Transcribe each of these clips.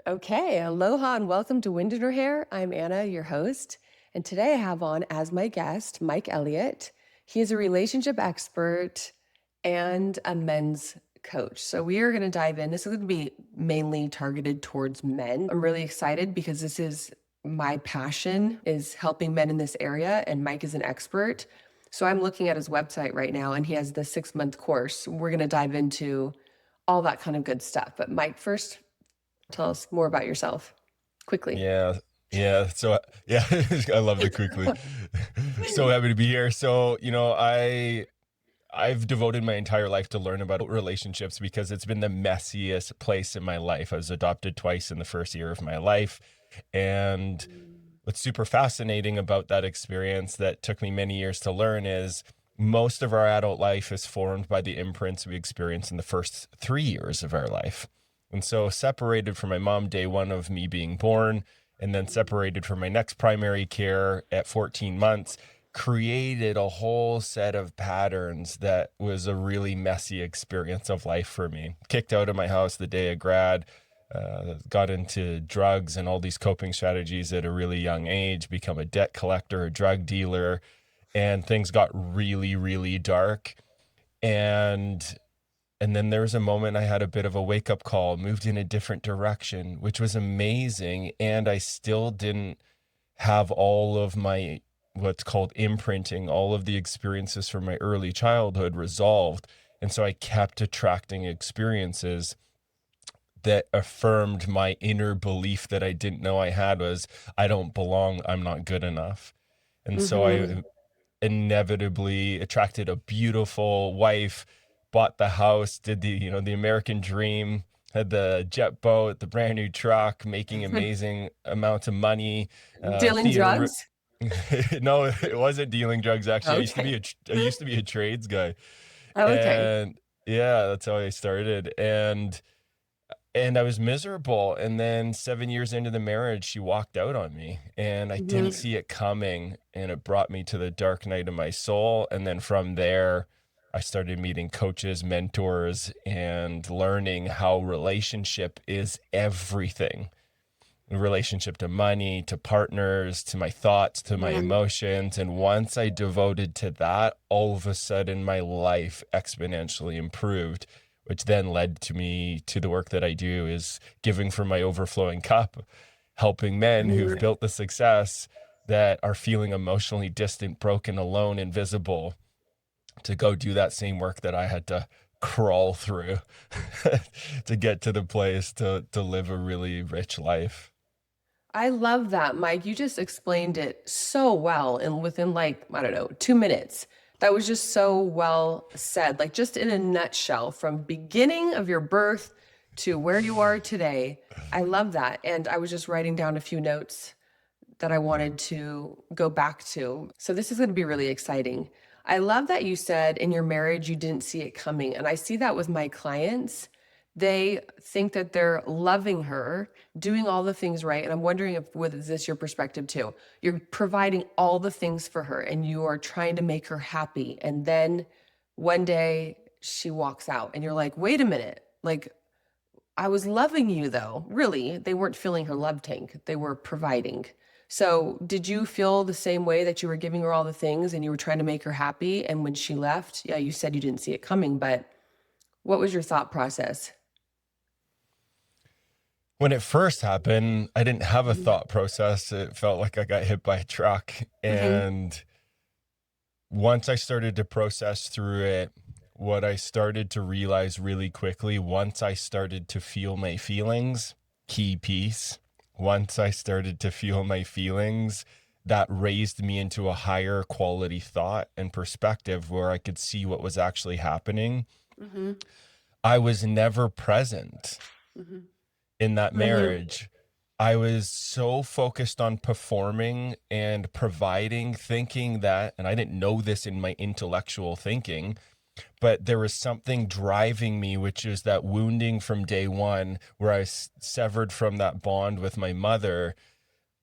Okay, aloha and welcome to Wind in Her Hair. I'm Anna, your host, and today I have on as my guest Mike Elliott. He is a relationship expert and a men's coach. So we are going to dive in. This is going to be mainly targeted towards men. I'm really excited because this is my passion is helping men in this area, and Mike is an expert. So I'm looking at his website right now, and he has the 6-month course. We're going to dive into all that kind of good stuff. But Mike, first, tell us more about yourself quickly. Yeah, yeah. Yeah, I love the quickly. So happy to be here. I've devoted my entire life to learn about relationships because it's been the messiest place in my life. I was adopted twice in the first year of my life, and what's super fascinating about that experience that took me many years to learn is most of our adult life is formed by the imprints we experience in the first 3 years of our life. And so, separated from my mom day one of me being born, and then separated from my next primary care at 14 months, created a whole set of patterns that was a really messy experience of life for me. Kicked out of my house the day of grad, got into drugs and all these coping strategies at a really young age, become a debt collector, a drug dealer, and things got really, really dark. And and then there was a moment I had a bit of a wake up call, moved in a different direction, which was amazing. And I still didn't have all of my what's called imprinting, all of the experiences from my early childhood resolved. And so I kept attracting experiences that affirmed my inner belief that I didn't know I had was I don't belong, I'm not good enough. And so Mm-hmm. I inevitably attracted a beautiful wife, bought the house, did the American dream, had the jet boat, the brand new truck, making amazing amounts of money, Dealing theater. drugs? No, it wasn't dealing drugs actually. Okay. I used to be a trades guy. Okay. And yeah, that's how I started. And I was miserable. And then 7 years into the marriage, she walked out on me and I didn't Mhm. see it coming. And it brought me to the dark night of my soul. And then from there, I started meeting coaches, mentors, and learning how relationship is everything in relationship to money, to partners, to my thoughts, to my Mhm. emotions. And once I devoted to that, all of a sudden my life exponentially improved, which then led to me to the work that I do is giving from my overflowing cup, helping men who've Mhm. built the success that are feeling emotionally distant, broken, alone, invisible to go do that same work that I had to crawl through to get to the place to live a really rich life. I love that, Mike. You just explained it so well and within like, I don't know, 2 minutes. That was just so well said. Like just in a nutshell, from beginning of your birth to where you are today. I love that. And I was just writing down a few notes that I wanted to go back to. So this is going to be really exciting. I love that you said in your marriage you didn't see it coming. And I see that with my clients. They think that they're loving her, doing all the things right. And I'm wondering if with this your perspective too. You're providing all the things for her and you are trying to make her happy. And then one day she walks out and you're like, wait a minute. Like I was loving you though. Really, they weren't filling her love tank. They were providing. So, did you feel the same way that you were giving her all the things and you were trying to make her happy? And when she left, yeah, you said you didn't see it coming, but what was your thought process? When it first happened, I didn't have a Mhm. thought process. It felt like I got hit by a truck. Mhm. And once I started to process through it, what I started to realize really quickly, once I started to feel my feelings, key piece, once I started to feel my feelings, that raised me into a higher quality thought and perspective where I could see what was actually happening. Mhm. I was never present Mhm. in that Mhm. marriage. I was so focused on performing and providing, thinking that, and I didn't know this in my intellectual thinking, but there was something driving me, which is that wounding from day one, where I severed from that bond with my mother.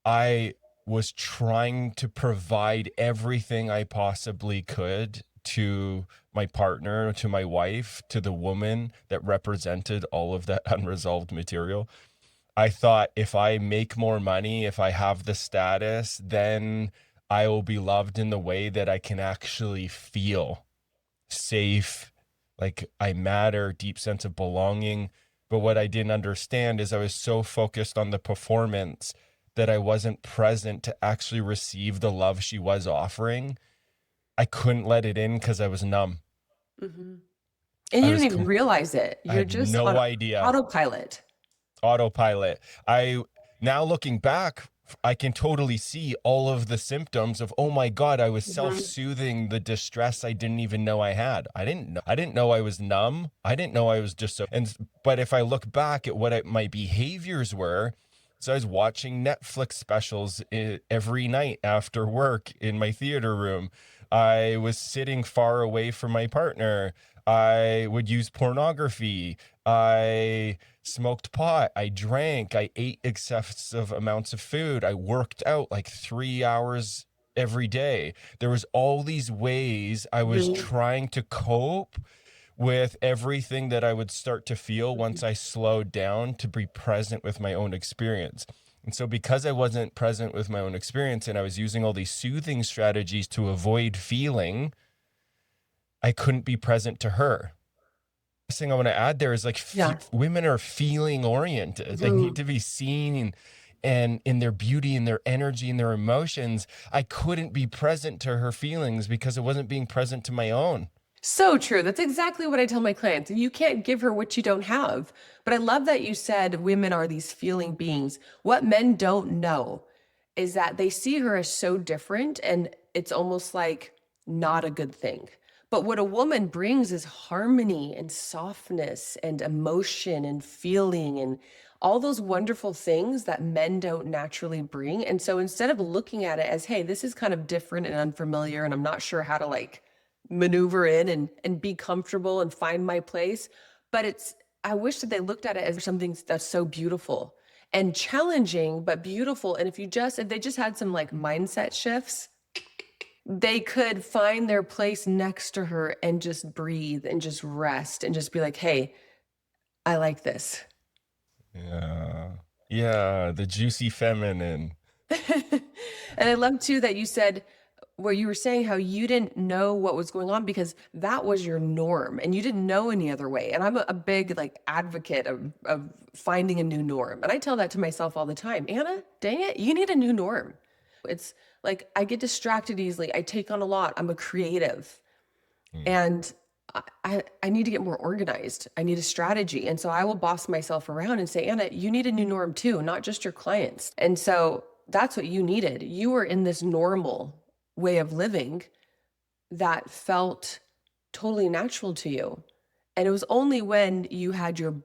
I was trying to provide everything I possibly could to my partner, to my wife, to the woman that represented all of that unresolved material. I thought if I make more money, if I have the status, then I will be loved in the way that I can actually feel safe, like I matter, deep sense of belonging. But what I didn't understand is I was so focused on the performance that I wasn't present to actually receive the love she was offering. I couldn't let it in because I was numb. Hmm. And I you was, didn't even realize it. I You're had just no on idea. autopilot. Autopilot. I now looking back, I can totally see all of the symptoms of, oh my God, I was Hmm. self-soothing the distress I didn't even know I had. I didn't know I was numb. I didn't know I was just so, and but if I look back at what my behaviors were, so I was watching Netflix specials every night after work in my theater room. I was sitting far away from my partner. I would use pornography. I smoked pot. I drank. I ate excessive amounts of food. I worked out like 3 hours every day. There was all these ways I was Hmm. trying to cope with everything that I would start to feel once I slowed down to be present with my own experience. And so, because I wasn't present with my own experience and I was using all these soothing strategies to avoid feeling, I couldn't be present to her. Thing I want to add there is like Yeah. women are feeling oriented. They need Hmm. to be seen and in their beauty and their energy and their emotions. I couldn't be present to her feelings because I wasn't being present to my own. So true. That's exactly what I tell my clients. You can't give her what you don't have. But I love that you said women are these feeling beings. What men don't know is that they see her as so different and it's almost like not a good thing. But what a woman brings is harmony and softness and emotion and feeling and all those wonderful things that men don't naturally bring. And so instead of looking at it as, hey, this is kind of different and unfamiliar and I'm not sure how to like maneuver in and be comfortable and find my place, but it's I wish that they looked at it as something that's so beautiful and challenging but beautiful. And if they just had some like mindset shifts, they could find their place next to her and just breathe and just rest and just be like, hey, I like this. Yeah. Yeah. The juicy feminine. And I love too that you said where you were saying how you didn't know what was going on because that was your norm and you didn't know any other way. And I'm a big like advocate of finding a new norm. And I tell that to myself all the time. Anna, dang it, you need a new norm. It's like I get distracted easily. I take on a lot. I'm a creative. Mm. And I need to get more organized. I need a strategy. And so I will boss myself around and say, Anna, you need a new norm too, not just your clients. And so that's what you needed. You were in this normal way of living that felt totally natural to you. And it was only when you had your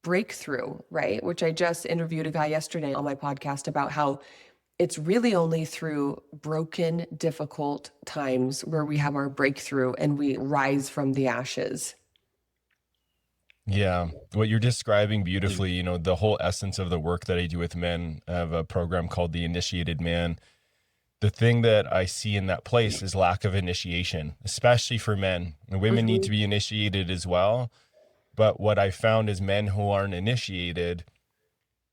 breakthrough, right? Which I just interviewed a guy yesterday on my podcast about how it's really only through broken, difficult times where we have our breakthrough and we rise from the ashes. Yeah. What you're describing beautifully, the whole essence of the work that I do with men, I have a program called The Initiated Man. The thing that I see in that place is lack of initiation, especially for men. And women need to Mhm. be initiated as well. But what I found is men who aren't initiated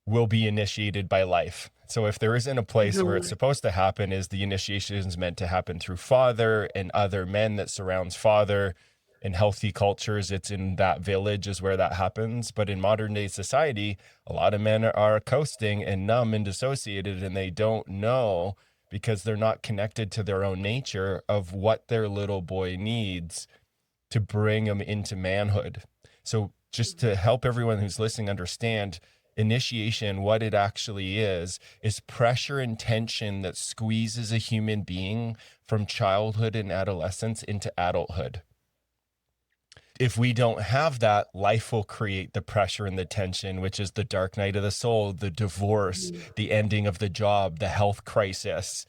will be initiated by life. So if there isn't a place where it's Mhm. supposed to happen, is the initiation is meant to happen through father and other men that surrounds father. In healthy cultures, it's in that village is where that happens. But in modern day society, a lot of men are coasting and numb and dissociated, and they don't know because they're not connected to their own nature of what their little boy needs to bring them into manhood. So, just to help everyone who's listening understand initiation, what it actually is pressure and tension that squeezes a human being from childhood and adolescence into adulthood. If we don't have that, life will create the pressure and the tension, which is the dark night of the soul, the divorce, Mhm. the ending of the job, the health crisis.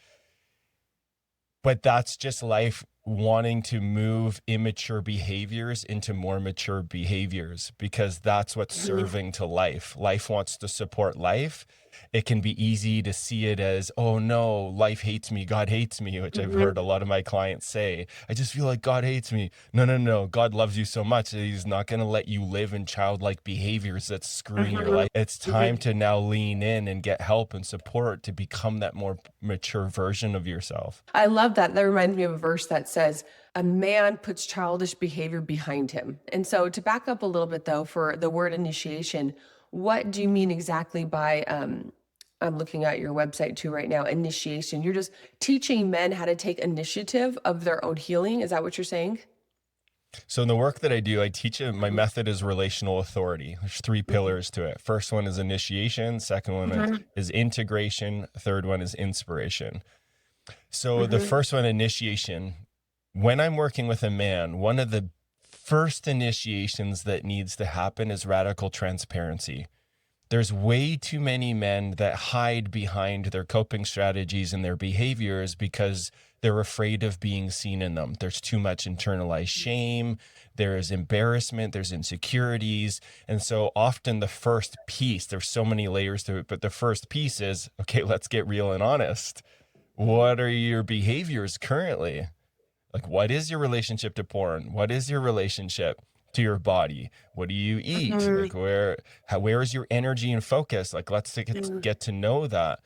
But that's just life wanting to move immature behaviors into more mature behaviors because that's what's Mhm. serving to life. Life wants to support life. it can be easy to see it as, oh no, life hates me, God hates me, which I've heard a lot of my clients say. I just feel like God hates me. No, no, no. God loves you so much that he's not going to let you live in childlike behaviors that's screwing your life. It's time to now lean in and get help and support to become that more mature version of yourself. I love that. That reminds me of a verse that says, a man puts childish behavior behind him. And so, to back up a little bit, though, for the word initiation, what do you mean exactly by, I'm looking at your website too right now, initiation? You're just teaching men how to take initiative of their own healing. Is that what you're saying? So in the work that I do, I teach it. My method is relational authority. There's three pillars to it. First one is initiation. Second one is integration. Third one is inspiration. So the first one, initiation. When I'm working with a man, one of the first initiations that needs to happen is radical transparency. There's way too many men that hide behind their coping strategies and their behaviors because they're afraid of being seen in them. There's too much internalized shame. There's embarrassment. There's insecurities. And so often the first piece, there's so many layers to it, but the first piece is, okay, let's get real and honest. What are your behaviors currently? Like, what is your relationship to porn? What is your relationship to your body? What do you eat? Like, where is your energy and focus? Like, let's get to know that,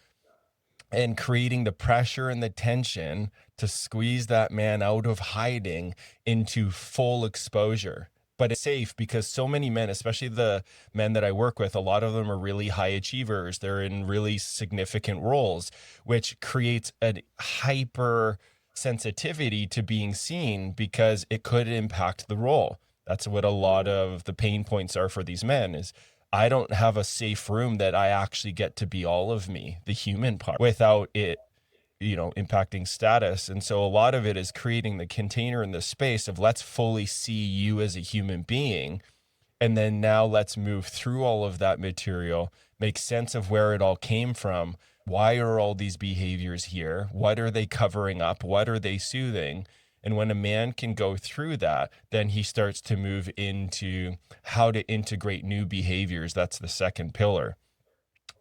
and creating the pressure and the tension to squeeze that man out of hiding into full exposure. But it's safe because so many men, especially the men that I work with, a lot of them are really high achievers. They're in really significant roles, which creates a hyper sensitivity to being seen because it could impact the role. That's what a lot of the pain points are for these men is, I don't have a safe room that I actually get to be all of me, the human part, without it, impacting status. And so a lot of it is creating the container in the space of, let's fully see you as a human being. And then now let's move through all of that material, make sense of where it all came from. Why are all these behaviors here? What are they covering up? What are they soothing? And when a man can go through that, then he starts to move into how to integrate new behaviors. That's the second pillar.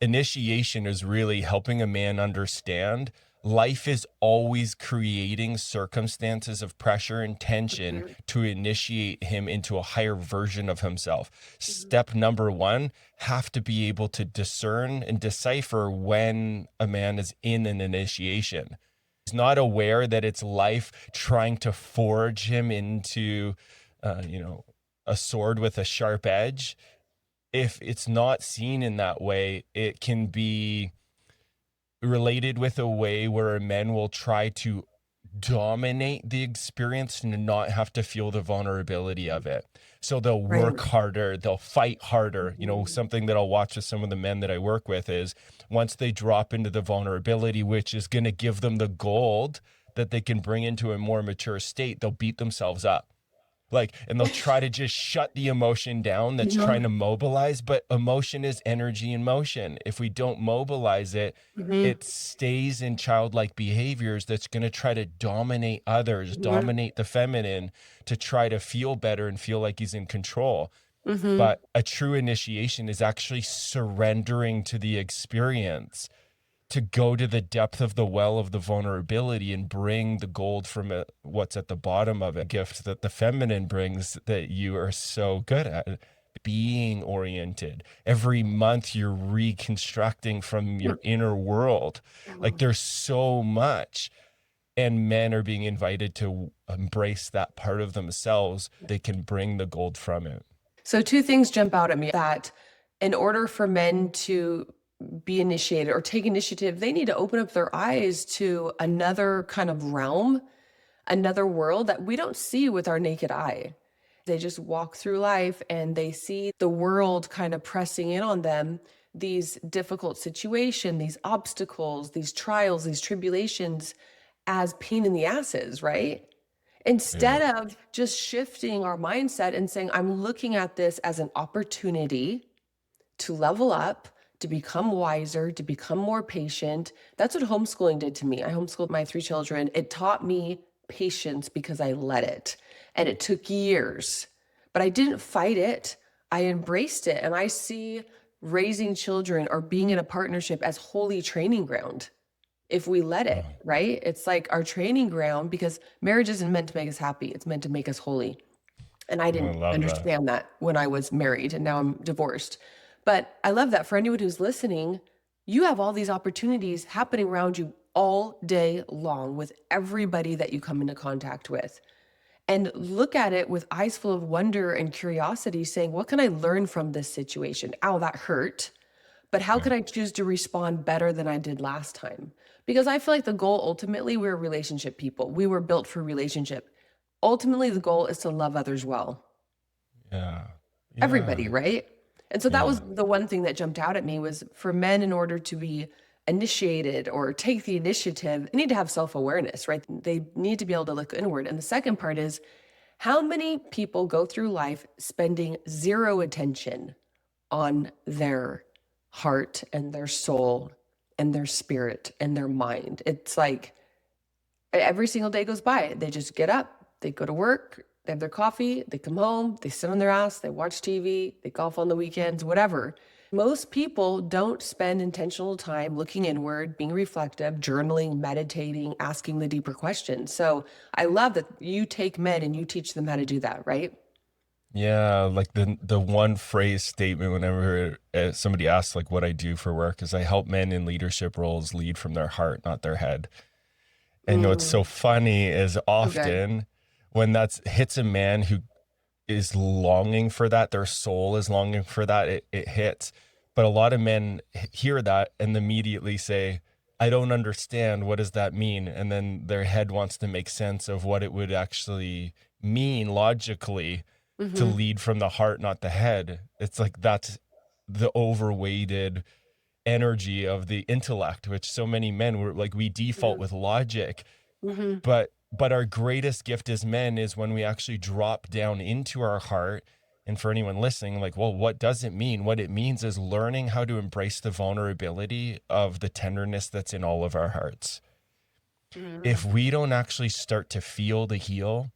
Initiation is really helping a man understand life is always creating circumstances of pressure and tension to initiate him into a higher version of himself. Step number one, have to be able to discern and decipher when a man is in an initiation. He's not aware that it's life trying to forge him into, a sword with a sharp edge. If it's not seen in that way, it can be related with a way where men will try to dominate the experience and not have to feel the vulnerability of it. So they'll work harder, they'll fight harder. Something that I'll watch with some of the men that I work with is once they drop into the vulnerability, which is going to give them the gold that they can bring into a more mature state, they'll beat themselves up. And they'll try to just shut the emotion down that's trying to mobilize, but emotion is energy in motion. If we don't mobilize it, it stays in childlike behaviors that's going to try to dominate others, dominate the feminine to try to feel better and feel like he's in control. But a true initiation is actually surrendering to the experience, to go to the depth of the well of the vulnerability and bring the gold from it, what's at the bottom of it. Gift that the feminine brings that you are so good at, being oriented. Every month you're reconstructing from your inner world. Like there's so much, and men are being invited to embrace that part of themselves. They can bring the gold from it. So two things jump out at me, that in order for men to be initiated or take initiative, they need to open up their eyes to another kind of realm, another world that we don't see with our naked eye. They just walk through life and they see the world kind of pressing in on them, these difficult situations, these obstacles, these trials, these tribulations as pain in the asses, right? Instead of just shifting our mindset and saying, I'm looking at this as an opportunity to level up, to become wiser, to become more patient. That's what homeschooling did to me. I homeschooled my 3 children. It taught me patience because I let it. And it took years, but I didn't fight it. I embraced it. And I see raising children or being in a partnership as holy training ground if we let it, Oh, right? It's like our training ground because marriage isn't meant to make us happy, it's meant to make us holy. And I I didn't love that. understand that when I was married and now I'm divorced. But I love that for anyone who's listening, you have all these opportunities happening around you all day long with everybody that you come into contact with. And look at it with eyes full of wonder and curiosity, saying, what can I learn from this situation? Ow, that hurt. But how Yeah. can I choose to respond better than I did last time? Because I feel like the goal ultimately, we're relationship people. We were built for relationship. Ultimately, the goal is to love others well. Yeah. Everybody, Yeah. right? And so that was Yeah. the one thing that jumped out at me was for men, in order to be initiated or take the initiative, they need to have self-awareness, right? They need to be able to look inward. And the second part is how many people go through life spending zero attention on their heart and their soul and their spirit and their mind? It's like every single day goes by. They just get up, they go to work, they have their coffee, they come home, they sit on their ass, they watch TV, they golf on the weekends, whatever. Most people don't spend intentional time looking inward, being reflective, journaling, meditating, asking the deeper questions. So I love that you take men and you teach them how to do that, right? Yeah, like the one phrase statement whenever somebody asks like what I do for work is I help men in leadership roles lead from their heart, not their head. And what's so Mm, funny is so good. often when that's hits a man who is longing for that, their soul is longing for that, it hits. But a lot of men hear that and immediately say, I don't understand. What does that mean? And then their head wants to make sense of what it would actually mean logically to Mm-hmm. lead from the heart, not the head. It's like that's the overweighted energy of the intellect, which so many men were like, we default with logic, Mm-hmm. but our greatest gift as men is when we actually drop down into our heart. And for anyone listening, like, well, what does it mean? What it means is learning how to embrace the vulnerability of the tenderness that's in all of our hearts. Mm-hmm. If we don't actually start to feel the heal,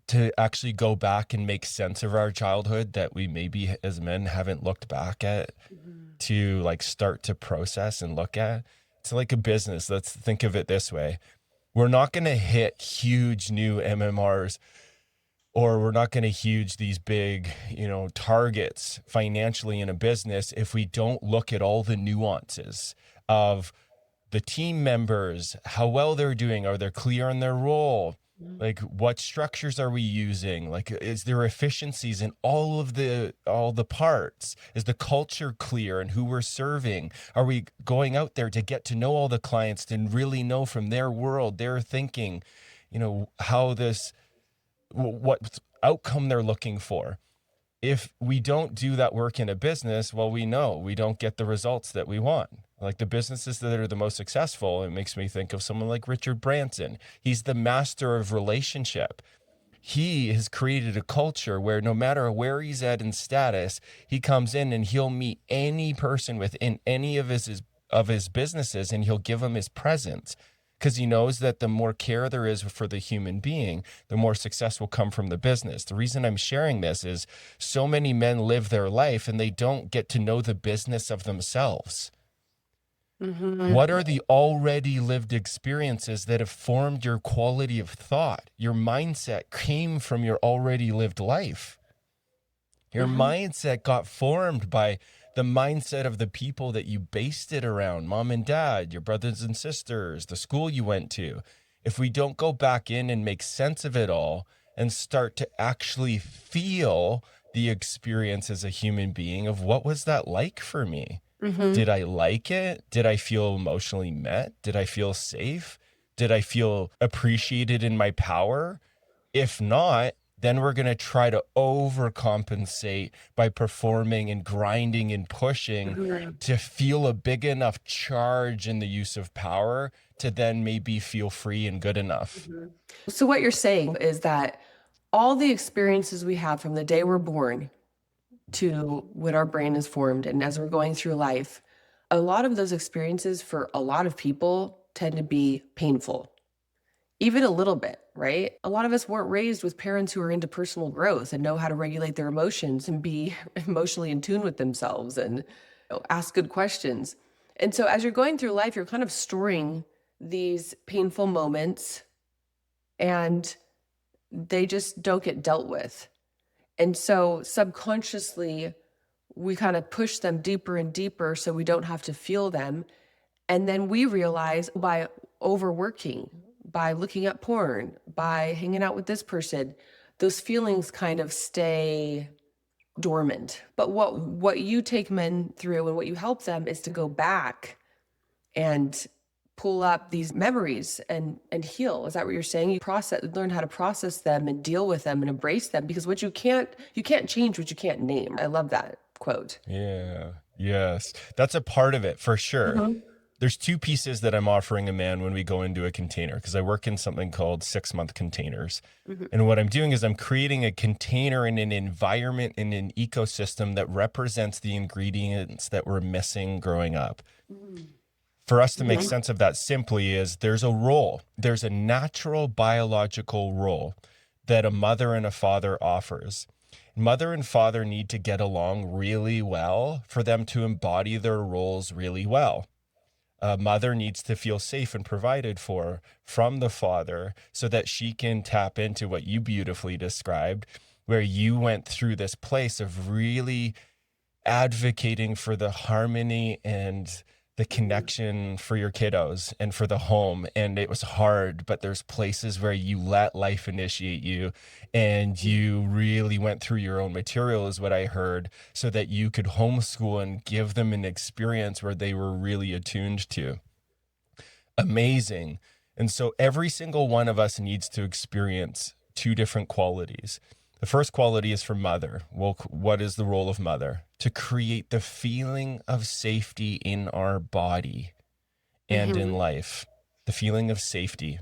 to actually go back and make sense of our childhood that we maybe as men haven't looked back at, Mm-hmm. to like start to process and look at, it's like a business. Let's think of it this way. We're not going to hit huge new MMRs, or we're not going to huge these big, targets financially in a business if we don't look at all the nuances of the team members, how well they're doing, are they clear on their role? Like what structures are we using? Like is there efficiencies in all the parts? Is the culture clear and who we're serving? Are we going out there to get to know all the clients and really know from their world, their thinking, how this what outcome they're looking for? If we don't do that work in a business, well, we know we don't get the results that we want. Like the businesses that are the most successful, it makes me think of someone like Richard Branson. He's the master of relationship. He has created a culture where no matter where he's at in status, he comes in and he'll meet any person within any of his businesses, and he'll give them his presence, because he knows that the more care there is for the human being, the more success will come from the business. The reason I'm sharing this is so many men live their life and they don't get to know the business of themselves. Mm-hmm. What are the already lived experiences that have formed your quality of thought? Your mindset came from your already lived life. Your Mm-hmm. mindset got formed by the mindset of the people that you based it around, mom and dad, your brothers and sisters, the school you went to. If we don't go back in and make sense of it all and start to actually feel the experience as a human being of what was that like for me? Mm-hmm. Did I like it? Did I feel emotionally met? Did I feel safe? Did I feel appreciated in my power? If not, then we're going to try to overcompensate by performing and grinding and pushing Mm-hmm. to feel a big enough charge in the use of power to then maybe feel free and good enough. Mhm. So what you're saying is that all the experiences we have from the day we're born to when our brain is formed and as we're going through life, a lot of those experiences for a lot of people tend to be painful, even a little bit, right? A lot of us weren't raised with parents who are into personal growth and know how to regulate their emotions and be emotionally in tune with themselves and ask good questions. And so as you're going through life, you're kind of storing these painful moments and they just don't get dealt with. And so subconsciously, we kind of push them deeper and deeper so we don't have to feel them. And then we realize by overworking, by looking at porn, by hanging out with this person, those feelings kind of stay dormant. But what you take men through and what you help them is to go back and pull up these memories and heal. Is that what you're saying? You learn how to process them and deal with them and embrace them, because what you can't change what you can't name. I love that quote. Yeah. Yes. That's a part of it for sure. Mhm. There's two pieces that I'm offering a man when we go into a container, because I work in something called 6-month containers. Mhm. And what I'm doing is I'm creating a container in an environment, in an ecosystem that represents the ingredients that we're missing growing up. For us to make Mhm. sense of that simply is there's a role, there's a natural biological role that a mother and a father offers. Mother and father need to get along really well for them to embody their roles really well. A mother needs to feel safe and provided for from the father so that she can tap into what you beautifully described, where you went through this place of really advocating for the harmony and the connection for your kiddos and for the home. And it was hard, but there's places where you let life initiate you and you really went through your own material, is what I heard, so that you could homeschool and give them an experience where they were really attuned to. Amazing. And so every single one of us needs to experience two different qualities. The first quality is for mother. Well, what is the role of mother? To create the feeling of safety in our body and in Mhm. life, the feeling of safety.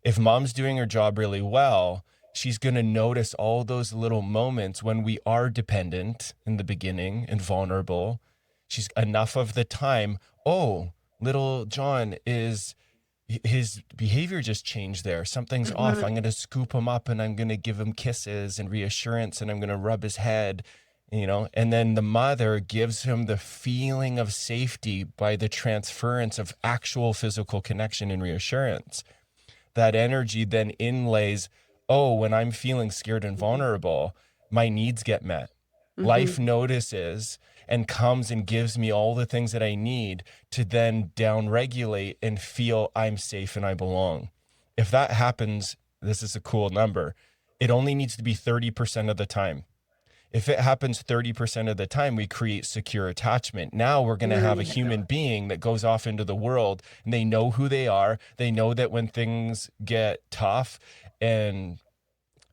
If mom's doing her job really well, she's going to notice all those little moments when we are dependent in the beginning and vulnerable. She's enough of the time, oh, little John is his behavior just changed there. Something's off. I'm Mhm. going to scoop him up and I'm going to give him kisses and reassurance and I'm going to rub his head, and then the mother gives him the feeling of safety by the transference of actual physical connection and reassurance. That energy then inlays, oh, when I'm feeling scared and vulnerable, my needs get met. Life Mhm. notices and comes and gives me all the things that I need to then down regulate and feel I'm safe and I belong. If that happens, this is a cool number. It only needs to be 30% of the time. If it happens 30% of the time, we create secure attachment. Now we're going to have a Mm. human being that goes off into the world and they know who they are. They know that when things get tough and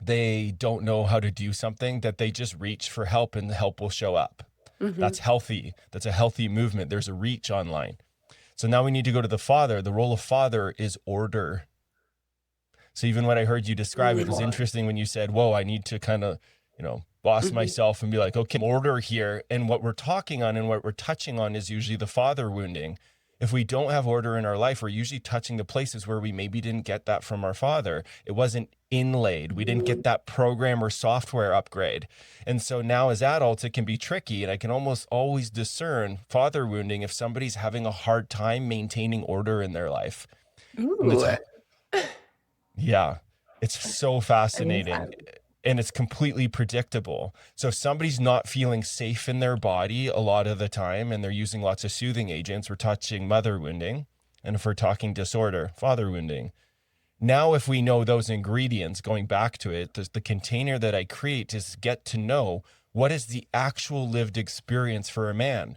they don't know how to do something, that they just reach for help and the help will show up. That's Mhm. healthy. That's a healthy movement. There's a reach online. So now we need to go to the father. The role of father is order. So even when I heard you describe it, it was Mm. interesting when you said, whoa, I need to kind of, boss Mhm. myself and be like, okay, order here. And what we're talking on and what we're touching on is usually the father wounding. If we don't have order in our life, we're usually touching the places where we maybe didn't get that from our father. It wasn't inlaid. We didn't get that program or software upgrade. And so now as adults, it can be tricky. And I can almost always discern father wounding if somebody's having a hard time maintaining order in their life. And Ooh, yeah, it's so I love fascinating that. and it's completely predictable. So if somebody's not feeling safe in their body a lot of the time and they're using lots of soothing agents, we're touching mother wounding. And if we're talking disorder, father wounding. Now, if we know those ingredients, going back to it, the container that I create is get to know what is the actual lived experience for a man.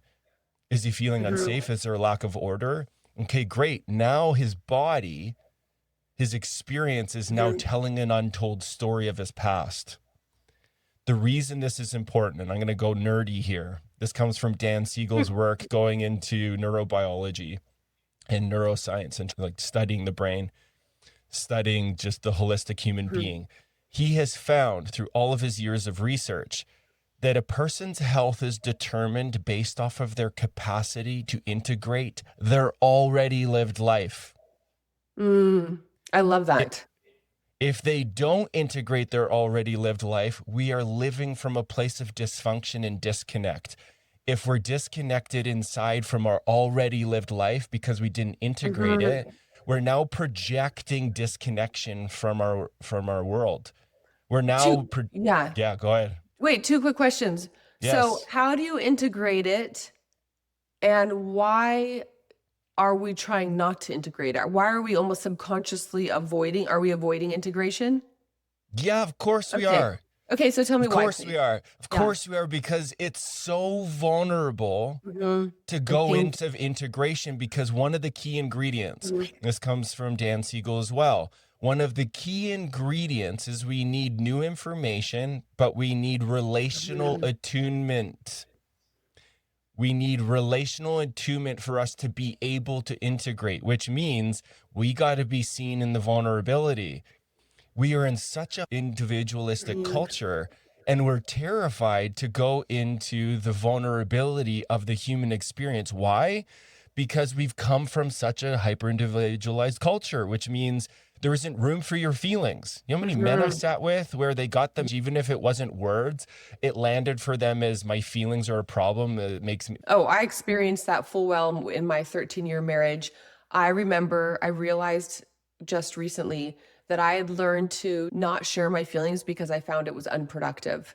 Is he feeling Mhm. unsafe? Is there a lack of order? Okay, great. Now his experience is now Mhm. telling an untold story of his past. The reason this is important, and I'm going to go nerdy here, this comes from Dan Siegel's work going into neurobiology and neuroscience and like studying the brain, studying just the holistic human Mhm. being. He has found through all of his years of research that a person's health is determined based off of their capacity to integrate their already lived life. Mm. I love It, that. If they don't integrate their already lived life, we are living from a place of dysfunction and disconnect. If we're disconnected inside from our already lived life because we didn't integrate Mhm. it, we're now projecting disconnection from our world. We're now Yeah. yeah, go ahead. Wait, two quick questions. So, Yes. how do you integrate it, and why are we trying not to integrate it? Why are we almost subconsciously avoiding? Are we avoiding integration? Yeah, of course we Okay. are. Okay, so tell me Of why, course we please. are. Of Yeah. course we are because it's so vulnerable Hmm. to I go think. into integration because one of the key ingredients, Mhm. this comes from Dan Siegel as well. One of the key ingredients is we need new information, but we need relational Mhm. attunement. We need relational attunement for us to be able to integrate, which means we got to be seen in the vulnerability. We are in such an individualistic Mhm. culture and we're terrified to go into the vulnerability of the human experience. Why? Because we've come from such a hyper individualized culture, which means there isn't room for your feelings. You know how many men I've Mhm. sat with where they got them, even if it wasn't words, it landed for them as my feelings are a problem. It makes me, Oh, I experienced that full well in my 13-year marriage. I remember I realized just recently that I had learned to not share my feelings because I found it was unproductive.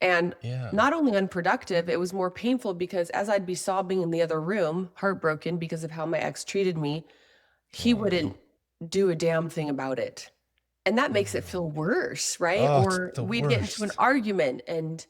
And yeah. not only unproductive, it was more painful because as I'd be sobbing in the other room, heartbroken because of how my ex treated me, he Oh, wouldn't do a damn thing about it. And that makes it oh, feel worse, right? oh, it's Or the we'd get into an worst. argument and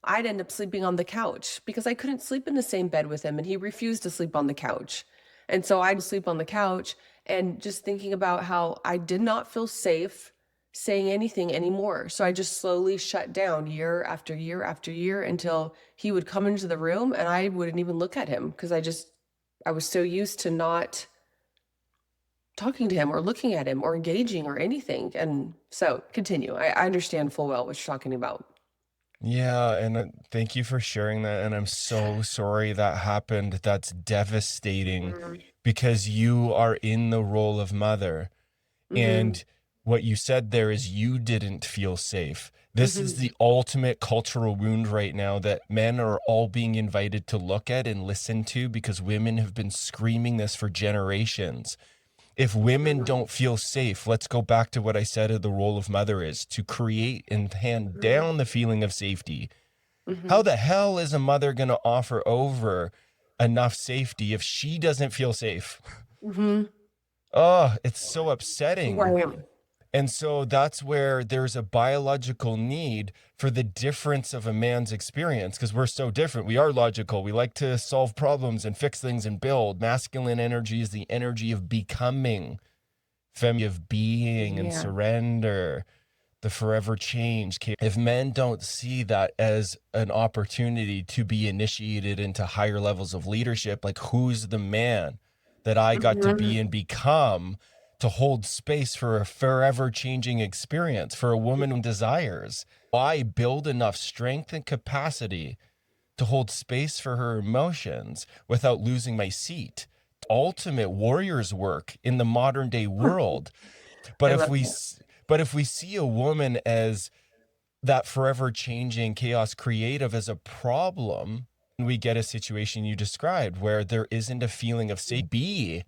I'd end up sleeping on the couch because I couldn't sleep in the same bed with him and he refused to sleep on the couch. And so I'd sleep on the couch and just thinking about how I did not feel safe saying anything anymore. So I just slowly shut down year after year after year until he would come into the room and I wouldn't even look at him because I was so used to not talking to him or looking at him or engaging or anything. And so continue. I understand full well what you're talking about. Yeah, and thank you for sharing that. And I'm so sorry that happened. That's devastating because you are in the role of mother. Mm-hmm. And what you said there is you didn't feel safe. This is Mm-hmm. the ultimate cultural wound right now that men are all being invited to look at and listen to because women have been screaming this for generations. If women don't feel safe, let's go back to what I said of the role of mother is to create and hand Mm-hmm. down the feeling of safety. How Mm-hmm. the hell is a mother going to offer over enough safety if she doesn't feel safe? Mm-hmm. Oh, it's so upsetting. Right. And so that's where there's a biological need for the difference of a man's experience because we're so different. We are logical. We like to solve problems and fix things and build. Masculine energy is the energy of becoming, feminine of being and Yeah. surrender, the forever change. If men don't see that as an opportunity to be initiated into higher levels of leadership, like who's the man that I got to Mm-hmm. be and become to hold space for a forever changing experience for a woman who desires? I build enough strength and capacity to hold space for her emotions without losing my seat. Ultimate warrior's work in the modern day world. But I if love we that. but if we see a woman as that forever changing chaos creative as a problem, we get a situation you described where there isn't a feeling of say be.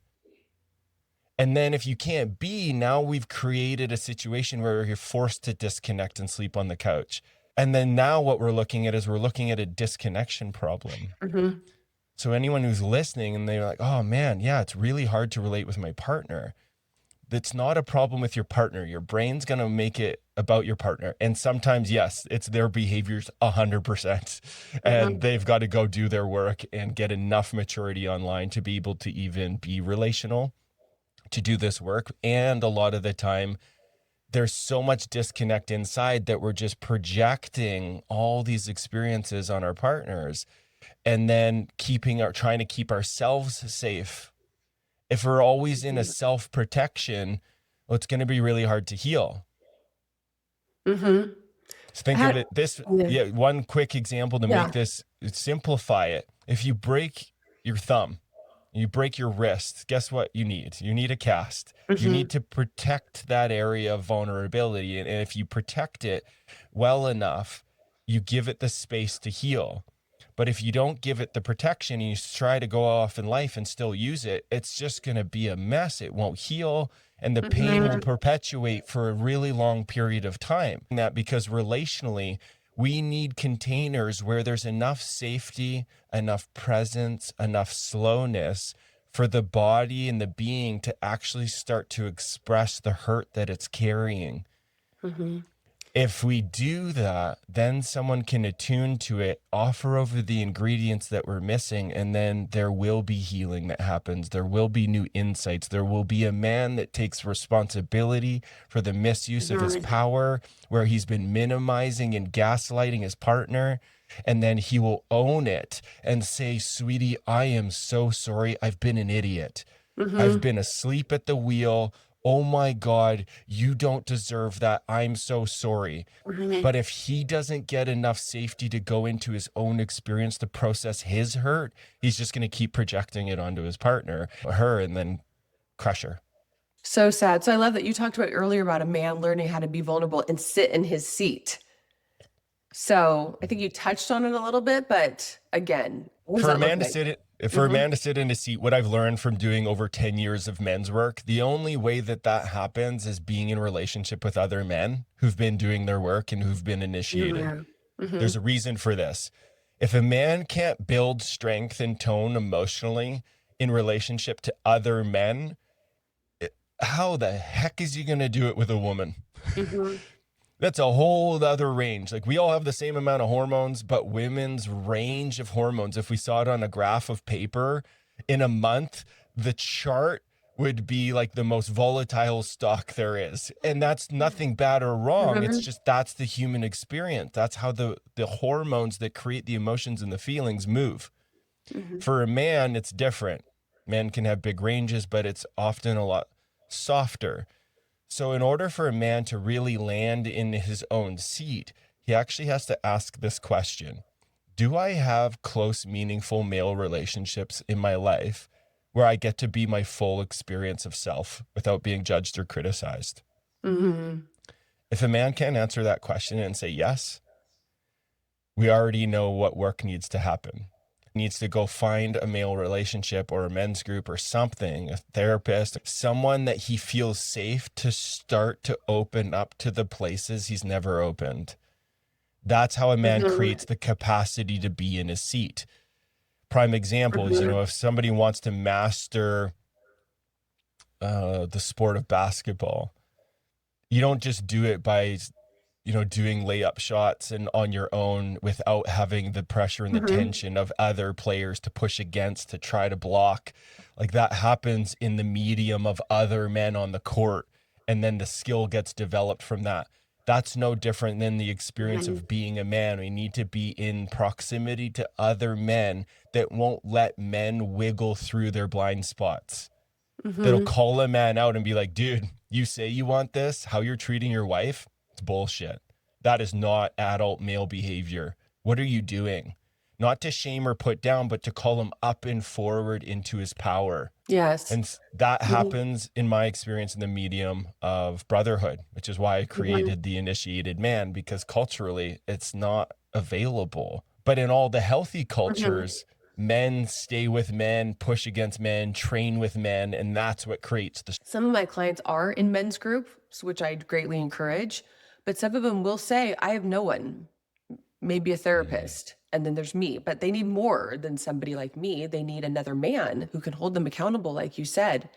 And then if you can't be, now we've created a situation where you're forced to disconnect and sleep on the couch. And then now what we're looking at is we're looking at a disconnection problem. Mm-hmm. So anyone who's listening and they're like, oh man, yeah, it's really hard to relate with my partner. That's not a problem with your partner. Your brain's going to make it about your partner. And sometimes, yes, it's their behaviors 100%. And Mm-hmm. they've got to go do their work and get enough maturity online to be able to even be relational to do this work. And a lot of the time, there's so much disconnect inside that we're just projecting all these experiences on our partners and then trying to keep ourselves safe. If we're always in a self protection, well, it's going to be really hard to heal. Mm-hmm. So think of How, it this, yeah. yeah, one quick example to make Yeah. this simplify it. If you break your thumb You break your wrist. Guess what you need? You need a cast. You Mm-hmm. need to protect that area of vulnerability. And if you protect it well enough, you give it the space to heal. But if you don't give it the protection and you try to go off in life and still use it, it's just going to be a mess. It won't heal. And the pain will Mm-hmm. perpetuate for a really long period of time. That because relationally, we need containers where there's enough safety, enough presence, enough slowness for the body and the being to actually start to express the hurt that it's carrying. Mm-hmm. If we do that, then someone can attune to it, offer over the ingredients that we're missing, and then there will be healing that happens. There will be new insights. There will be a man that takes responsibility for the misuse of his power, where he's been minimizing and gaslighting his partner. And then he will own it and say, sweetie, I am so sorry. I've been an idiot. I've Mm-hmm. been asleep at the wheel. Oh my God, you don't deserve that. I'm so sorry. Mm-hmm. But if he doesn't get enough safety to go into his own experience to process his hurt, he's just going to keep projecting it onto his partner, her, and then crush her. So sad. So I love that you talked about earlier about a man learning how to be vulnerable and sit in his seat. So I think you touched on it a little bit, but again, what does For a that look man to like? sit for a Mm-hmm. man to sit in a seat, what I've learned from doing over 10 years of men's work, the only way that that happens is being in relationship with other men who've been doing their work and who've been initiated. Yeah. Mm-hmm. There's a reason for this. If a man can't build strength and tone emotionally in relationship to other men, how the heck is he going to do it with a woman? Mm-hmm. That's a whole other range. Like we all have the same amount of hormones, but women's range of hormones, if we saw it on a graph of paper in a month, the chart would be like the most volatile stock there is. And that's nothing bad or wrong. It's Mm-hmm. just that's the human experience. That's how the hormones that create the emotions and the feelings move. Mm-hmm. For a man, it's different. Men can have big ranges, but it's often a lot softer. So, in order for a man to really land in his own seat, he actually has to ask this question: do I have close, meaningful male relationships in my life where I get to be my full experience of self without being judged or criticized? Mm-hmm. If a man can't answer that question and say yes, we already know what work needs to happen. He needs to go find a male relationship or a men's group or something, a therapist, someone that he feels safe to start to open up to the places he's never opened. That's how a man Mm-hmm. creates the capacity to be in his seat. Prime example is, Mm-hmm. if somebody wants to master the sport of basketball, you don't just do it by doing layup shots and on your own without having the pressure and the Mm-hmm. tension of other players to push against, to try to block. Like that happens in the medium of other men on the court. And then the skill gets developed from that. That's no different than the experience of being a man. We need to be in proximity to other men that won't let men wiggle through their blind spots, that'll Mm-hmm. call a man out and be like, dude, you say you want this, how you're treating your wife, it's bullshit. That is not adult male behavior. What are you doing? Not to shame or put down, but to call him up and forward into his power. Yes. And that Mm-hmm. happens in my experience in the medium of brotherhood, which is why I Mm-hmm. created the initiated man, because culturally it's not available. But in all the healthy Mm-hmm. cultures, men stay with men, push against men, train with men, and that's what creates the. Some of my clients are in men's groups, which I greatly encourage, but some of them will say, I have no one, maybe a Mhm. therapist, and then there's me, but they need more than somebody like me. They need another man who can hold them accountable, like you said.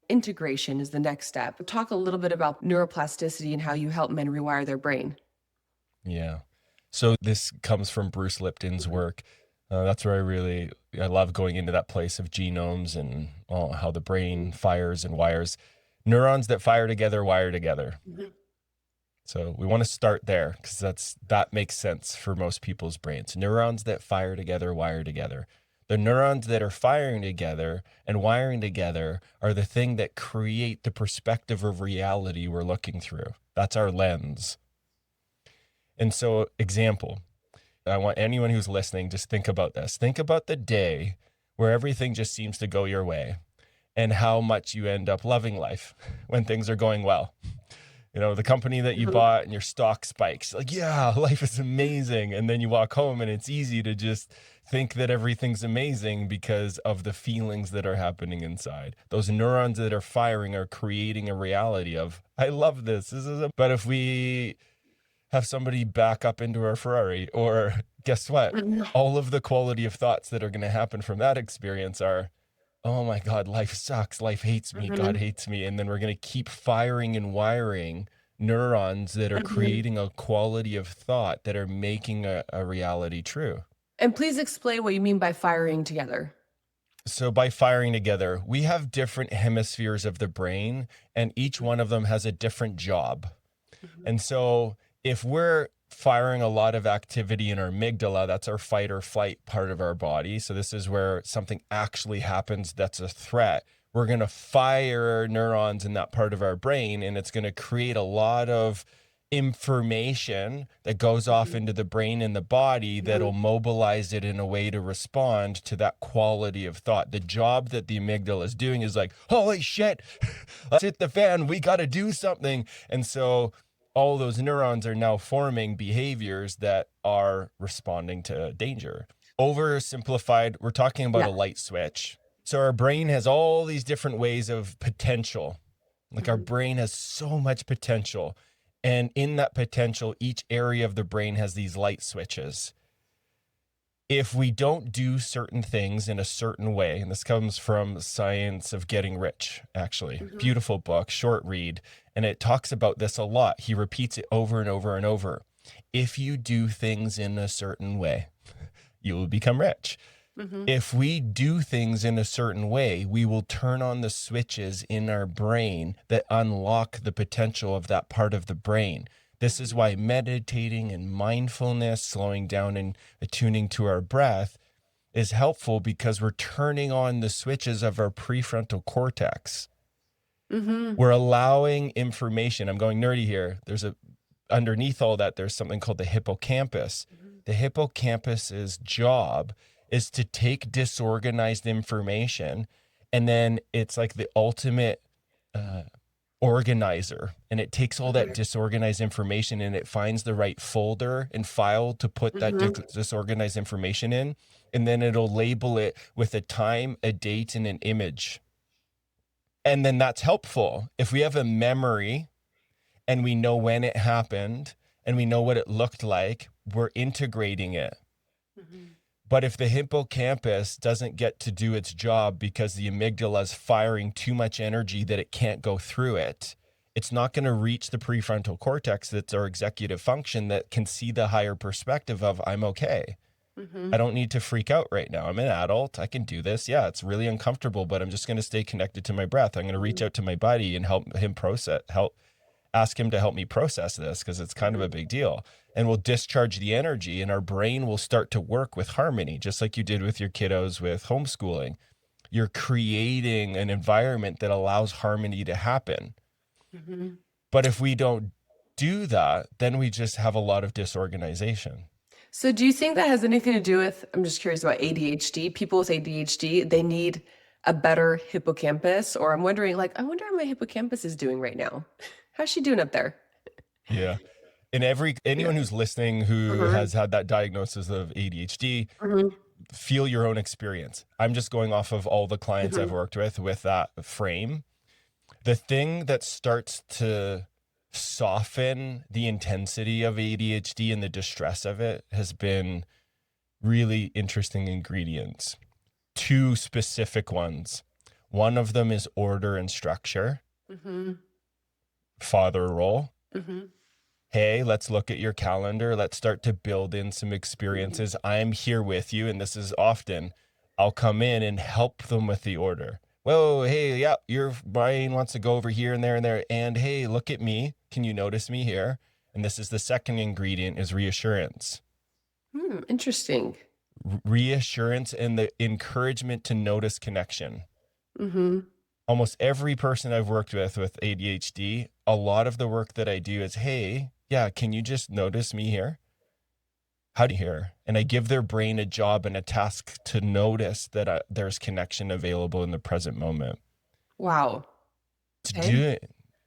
Integration is the next step. Talk a little bit about neuroplasticity and how you help men rewire their brain. Yeah. So this comes from Bruce Lipton's work. That's where I love going into that place of genomes and how the brain fires and wires. Neurons that fire together wire together. Mhm. So we want to start there because that makes sense for most people's brains. Neurons that fire together wire together. The neurons that are firing together and wiring together are the thing that create the perspective of reality we're looking through. That's our lens. And so, example, I want anyone who's listening, just think about this. Think about the day where everything just seems to go your way, and how much you end up loving life when things are going well. The company that you Mhm. bought and your stock spikes, like, yeah, life is amazing. And then you walk home and it's easy to just think that everything's amazing because of the feelings that are happening inside. Those neurons that are firing are creating a reality of, I love this. But if we have somebody back up into our Ferrari, or guess what? All of the quality of thoughts that are going to happen from that experience are, oh my God, life sucks. Life hates me. God Mhm. hates me. And then we're going to keep firing and wiring neurons that are Mhm. creating a quality of thought that are making a reality true. And please explain what you mean by firing together. So by firing together, we have different hemispheres of the brain, and each one of them has a different job. Mhm. And so if we're firing a lot of activity in our amygdala, that's our fight or flight part of our body. So this is where something actually happens that's a threat. We're going to fire neurons in that part of our brain, and it's going to create a lot of information that goes off Mhm. into the brain and the body that'll Mhm. mobilize it in a way to respond to that quality of thought. The job that the amygdala is doing is like, holy shit, let's hit the fan. We got to do something. And so all those neurons are now forming behaviors that are responding to danger. Oversimplified, we're talking about Yeah. a light switch. So our brain has all these different ways of potential. Like our Mhm. brain has so much potential. And in that potential, each area of the brain has these light switches. If we don't do certain things in a certain way, and this comes from Science of Getting Rich, actually, Mhm. beautiful book, short read, and it talks about this a lot. He repeats it over and over and over. If you do things in a certain way, you will become rich. Mhm. If we do things in a certain way, we will turn on the switches in our brain that unlock the potential of that part of the brain. This is Mhm. why meditating and mindfulness, slowing down and attuning to our breath is helpful, because we're turning on the switches of our prefrontal cortex. Mhm. We're allowing information. I'm going nerdy here. Underneath all that, there's something called the hippocampus. Mhm. The hippocampus's job is to take disorganized information, and then it's like the ultimate uh, organizer. And it takes all that Mhm. disorganized information and it finds the right folder and file to put that Mhm. disorganized information in. And then it'll label it with a time, a date, and an image. And then that's helpful. If we have a memory and we know when it happened and we know what it looked like, we're integrating it. Mhm. But if the hippocampus doesn't get to do its job because the amygdala is firing too much energy that it can't go through it, it's not going to reach the prefrontal cortex, that's our executive function, that can see the higher perspective of, I'm okay. I Mhm. don't need to freak out right now. I'm an adult. I can do this. Yeah, it's really uncomfortable, but I'm just going to stay connected to my breath. I'm going to reach Mhm. out to my body and ask him to help me process this, because it's kind of a Mhm. big deal. And we'll discharge the energy, and our brain will start to work with harmony, just like you did with your kiddos with homeschooling. You're creating an environment that allows harmony to happen. Mhm. But if we don't do that, then we just have a lot of disorganization. So do you think that has anything to do with, I'm just curious about ADHD. People with ADHD, they need a better hippocampus, or I'm wondering, like, I wonder how my hippocampus is doing right now. How's she doing up there? Yeah. And Yeah. anyone who's listening who Mhm. has had that diagnosis of ADHD, Mhm. feel your own experience. I'm just going off of all the clients I've Mhm. worked with that frame. The thing that starts to soften the intensity of ADHD and the distress of it has been really interesting ingredients. Two specific ones. One of them is order and structure, Mhm. father role. Mhm. Hey, let's look at your calendar. Let's start to build in some Mhm. experiences. I'm here with you. And this is often, I'll come in and help them with the order. Whoa, hey, yeah, your brain wants to go over here and there and there. And hey, look at me. Can you notice me here? And this is the second ingredient, is reassurance. Hmm, interesting. Reassurance and the encouragement to notice connection. Mhm. Almost every person I've worked with ADHD, a lot of the work that I do is, hey, yeah, can you just notice me here? How do you hear? And I give their brain a job and a task to notice that there's connection available in the present moment. Wow. It's Okay. doing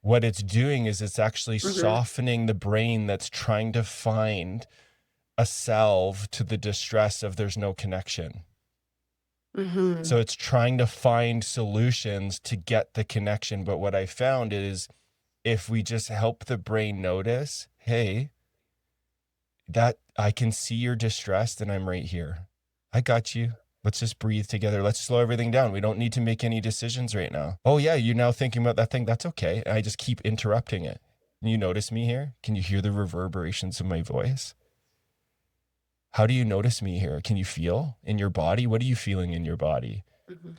what it's doing is it's actually Mm-hmm. softening the brain that's trying to find a salve to the distress of there's no connection. Mm-hmm. So it's trying to find solutions to get the connection. But what I found is if we just help the brain notice, hey, that I can see you're distressed and I'm right here. I got you. Let's just breathe together. Let's slow everything down. We don't need to make any decisions right now. Oh, yeah, you're now thinking about that thing. That's okay. And I just keep interrupting it. Can you notice me here? Can you hear the reverberations of my voice? How do you notice me here? Can you feel in your body? What are you feeling in your body? Mm-hmm.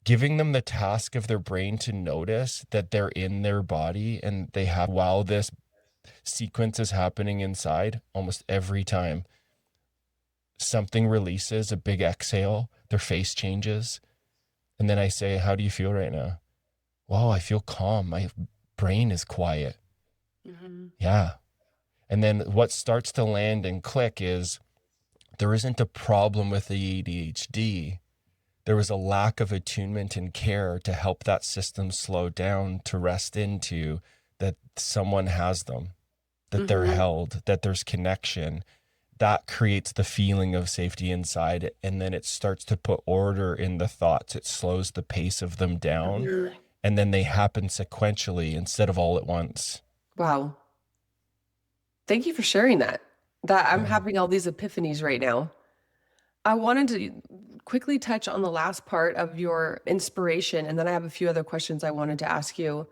Giving them the task of their brain to notice that they're in their body and they have, while this sequence is happening inside, almost every time something releases, a big exhale, their face changes. And then I say, how do you feel right now? Wow, I feel calm. My brain is quiet. Mm-hmm. Yeah. And then what starts to land and click is there isn't a problem with the ADHD. There was a lack of attunement and care to help that system slow down, to rest into that someone has them, that they're Mm-hmm. held, that there's connection. That creates the feeling of safety inside. And then it starts to put order in the thoughts. It slows the pace of them down. Mm-hmm. And then they happen sequentially instead of all at once. Wow. Thank you for sharing that. That I'm Yeah. having all these epiphanies right now. I wanted to quickly touch on the last part of your inspiration, and then I have a few other questions I wanted to ask you.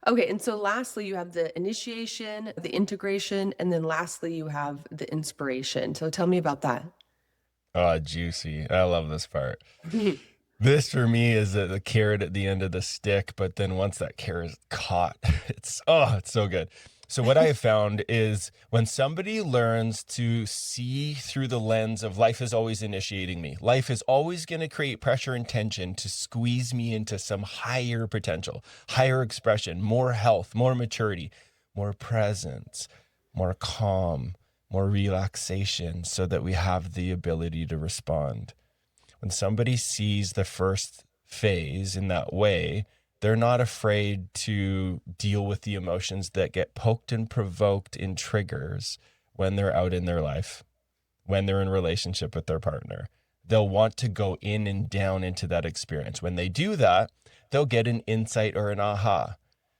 Okay, and so lastly, you have the initiation, the integration, and then lastly, you have the inspiration. So tell me about that. Oh, juicy. I love this part. This for me is the carrot at the end of the stick, but then once that carrot is caught, it's so good. So what I have found is when somebody learns to see through the lens of life is always initiating me, life is always going to create pressure and tension to squeeze me into some higher potential, higher expression, more health, more maturity, more presence, more calm, more relaxation, so that we have the ability to respond. When somebody sees the first phase in that way, they're not afraid to deal with the emotions that get poked and provoked in triggers when they're out in their life, when they're in relationship with their partner. They'll want to go in and down into that experience. When they do that, they'll get an insight or an aha.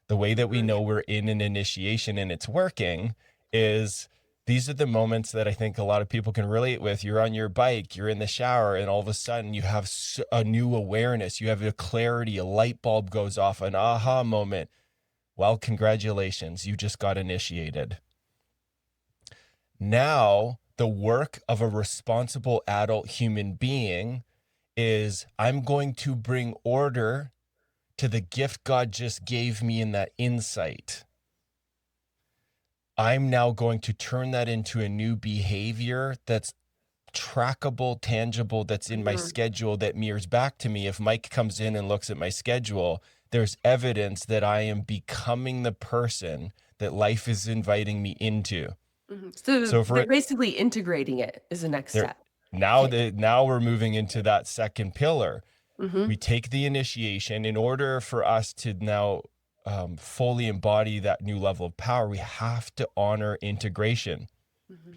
The way that we know we're in an initiation and it's working is these are the moments that I think a lot of people can relate with. You're on your bike, you're in the shower, and all of a sudden you have a new awareness. You have a clarity, a light bulb goes off, an aha moment. Well, congratulations, you just got initiated. Now, the work of a responsible adult human being is I'm going to bring order to the gift God just gave me in that insight. I'm now going to turn that into a new behavior that's trackable, tangible, that's in my Mhm. schedule that mirrors back to me. If Mike comes in and looks at my schedule, there's evidence that I am becoming the person that life is inviting me into. Mhm. So So they're for basically integrating it is the next there step. now Okay. that now we're moving into that second pillar. Mm-hmm. We take the initiation in order for us to now fully embody that new level of power. We have to honor integration. Mm-hmm.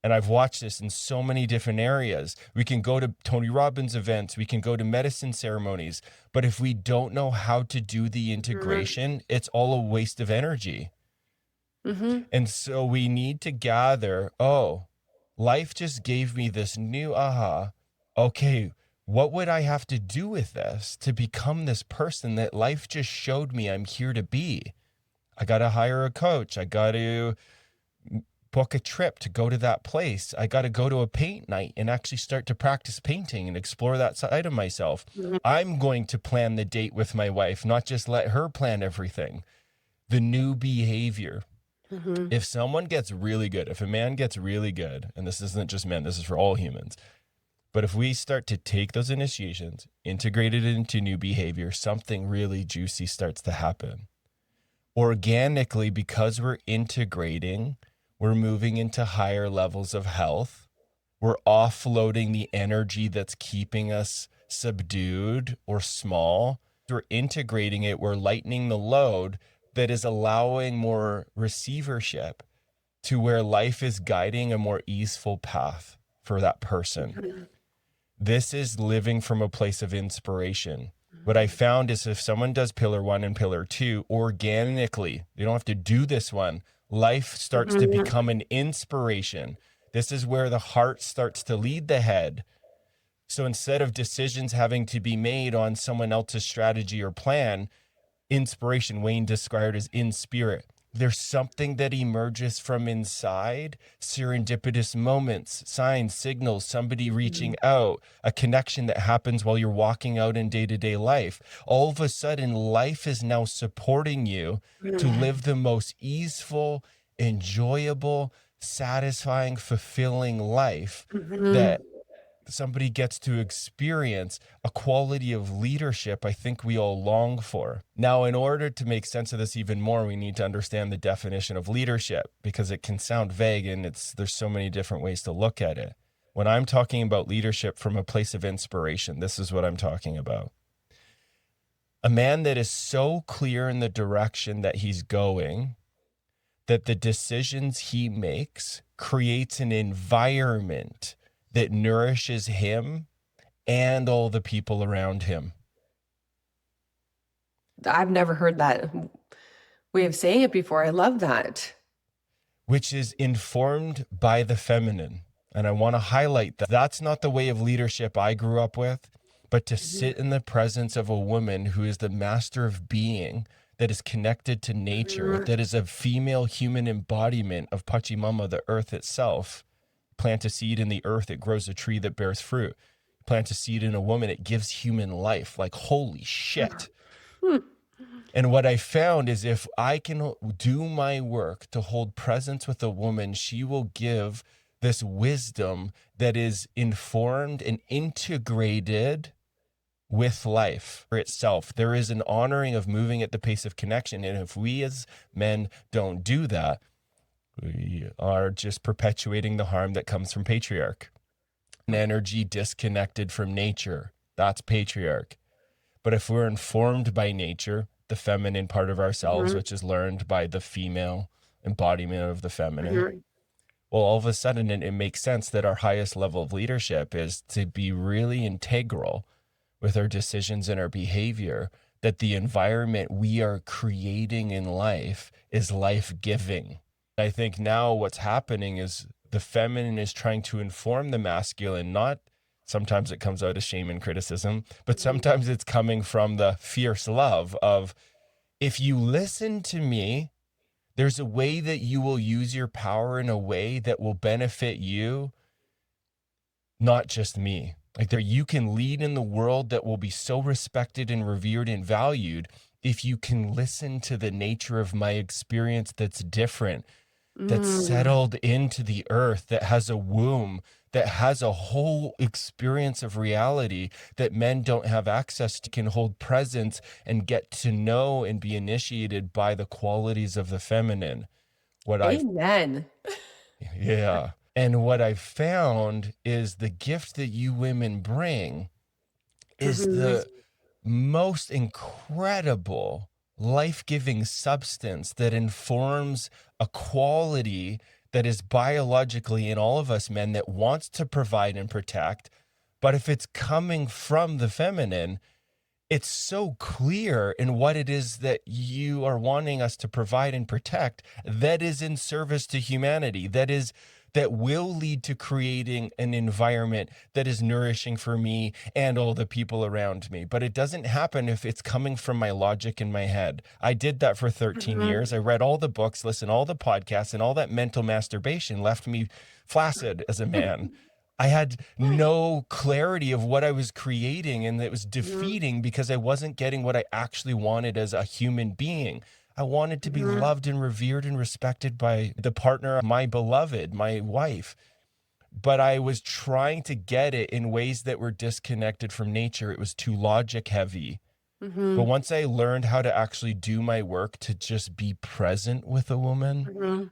And I've watched this in so many different areas. We can go to Tony Robbins events, we can go to medicine ceremonies, but if we don't know how to do the integration, it's all a waste of energy. Mm-hmm. And so we need to gather, oh, life just gave me this new aha. Okay, what would I have to do with this to become this person that life just showed me I'm here to be? I got to hire a coach. I got to book a trip to go to that place. I got to go to a paint night and actually start to practice painting and explore that side of myself. I'm going to plan the date with my wife, not just let her plan everything. The new behavior. Mm-hmm. If someone gets really good, if a man gets really good, and this isn't just men, this is for all humans, but if we start to take those initiations, integrate it into new behavior, something really juicy starts to happen. Organically, because we're integrating, We're moving into higher levels of health. We're offloading the energy that's keeping us subdued or small. We're integrating it. We're lightening the load that is allowing more receivership to where life is guiding a more easeful path for that person. This is living from a place of inspiration. What I found is if someone does pillar 1 and pillar 2 organically, they don't have to do this one, life starts to become an inspiration. This is where the heart starts to lead the head. So instead of decisions having to be made on someone else's strategy or plan, inspiration, Wayne described as in spirit. There's something that emerges from inside, serendipitous moments, signs, signals, somebody reaching out, a connection that happens while you're walking out in day-to-day life. All of a sudden, life is now supporting you to live the most easeful, enjoyable, satisfying, fulfilling life that somebody gets to experience, a quality of leadership I think we all long for. Now, in order to make sense of this even more, we need to understand the definition of leadership because it can sound vague and there's so many different ways to look at it. When I'm talking about leadership from a place of inspiration, this is what I'm talking about. A man that is so clear in the direction that he's going that the decisions he makes creates an environment that nourishes him and all the people around him. I've never heard that way of saying it before. I love that. Which is informed by the feminine. And I want to highlight that that's not the way of leadership I grew up with, but to sit in the presence of a woman who is the master of being, that is connected to nature, that is a female human embodiment of Pachamama, the earth itself. Plant a seed in the earth, it grows a tree that bears fruit. Plant a seed in a woman, it gives human life. Like, holy shit. And what I found is if I can do my work to hold presence with a woman, she will give this wisdom that is informed and integrated with life for itself. There is an honoring of moving at the pace of connection. And if we as men don't do that, we are just perpetuating the harm that comes from patriarch. An energy disconnected from nature, that's patriarch. But if we're informed by nature, the feminine part of ourselves, which is learned by the female embodiment of the feminine, well, all of a sudden it makes sense that our highest level of leadership is to be really integral with our decisions and our behavior, that the environment we are creating in life is life-giving. I think now what's happening is the feminine is trying to inform the masculine, not sometimes it comes out of shame and criticism, but sometimes it's coming from the fierce love of, if you listen to me, there's a way that you will use your power in a way that will benefit you, not just me. Like there, you can lead in the world that will be so respected and revered and valued if you can listen to the nature of my experience that's different, that's settled into the earth, that has a womb, that has a whole experience of reality that men don't have access to, can hold presence and get to know and be initiated by the qualities of the feminine. Amen. Yeah. And what I've found is the gift that you women bring is the most incredible life-giving substance that informs a quality that is biologically in all of us men that wants to provide and protect. But if it's coming from the feminine, it's so clear in what it is that you are wanting us to provide and protect that is in service to humanity, that will lead to creating an environment that is nourishing for me and all the people around me. But it doesn't happen if it's coming from my logic in my head. I did that for 13 years. I read all the books, listened all the podcasts, and all that mental masturbation left me flaccid as a man. I had no clarity of what I was creating, and it was defeating because I wasn't getting what I actually wanted as a human being. I wanted to be loved and revered and respected by the partner of my beloved, my wife. But I was trying to get it in ways that were disconnected from nature. It was too logic heavy. But once I learned how to actually do my work to just be present with a woman,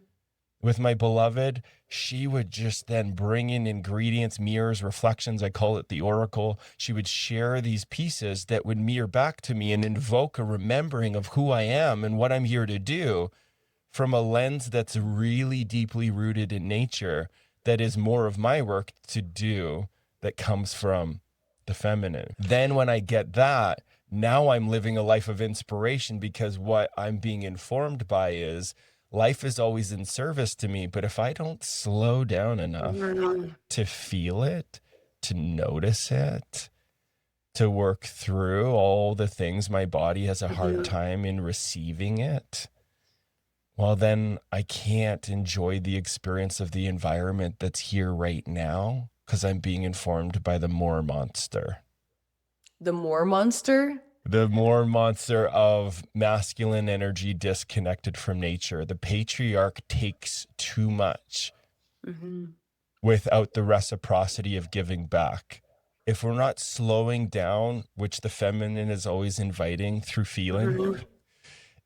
With my beloved, she would just then bring in ingredients, mirrors, reflections. I call it the oracle. She would share these pieces that would mirror back to me and invoke a remembering of who I am and what I'm here to do from a lens that's really deeply rooted in nature, that is more of my work to do, that comes from the feminine. Then when I get that, now I'm living a life of inspiration, because what I'm being informed by is life is always in service to me. But if I don't slow down enough Mhm. to feel it, to notice it, to work through all the things my body has a hard Mhm. time in receiving it, well, then I can't enjoy the experience of the environment that's here right now, because I'm being informed by the more monster. The more monster? The more monster of masculine energy disconnected from nature. The patriarch takes too much Mhm. without the reciprocity of giving back. If we're not slowing down, which the feminine is always inviting through feeling, Mhm.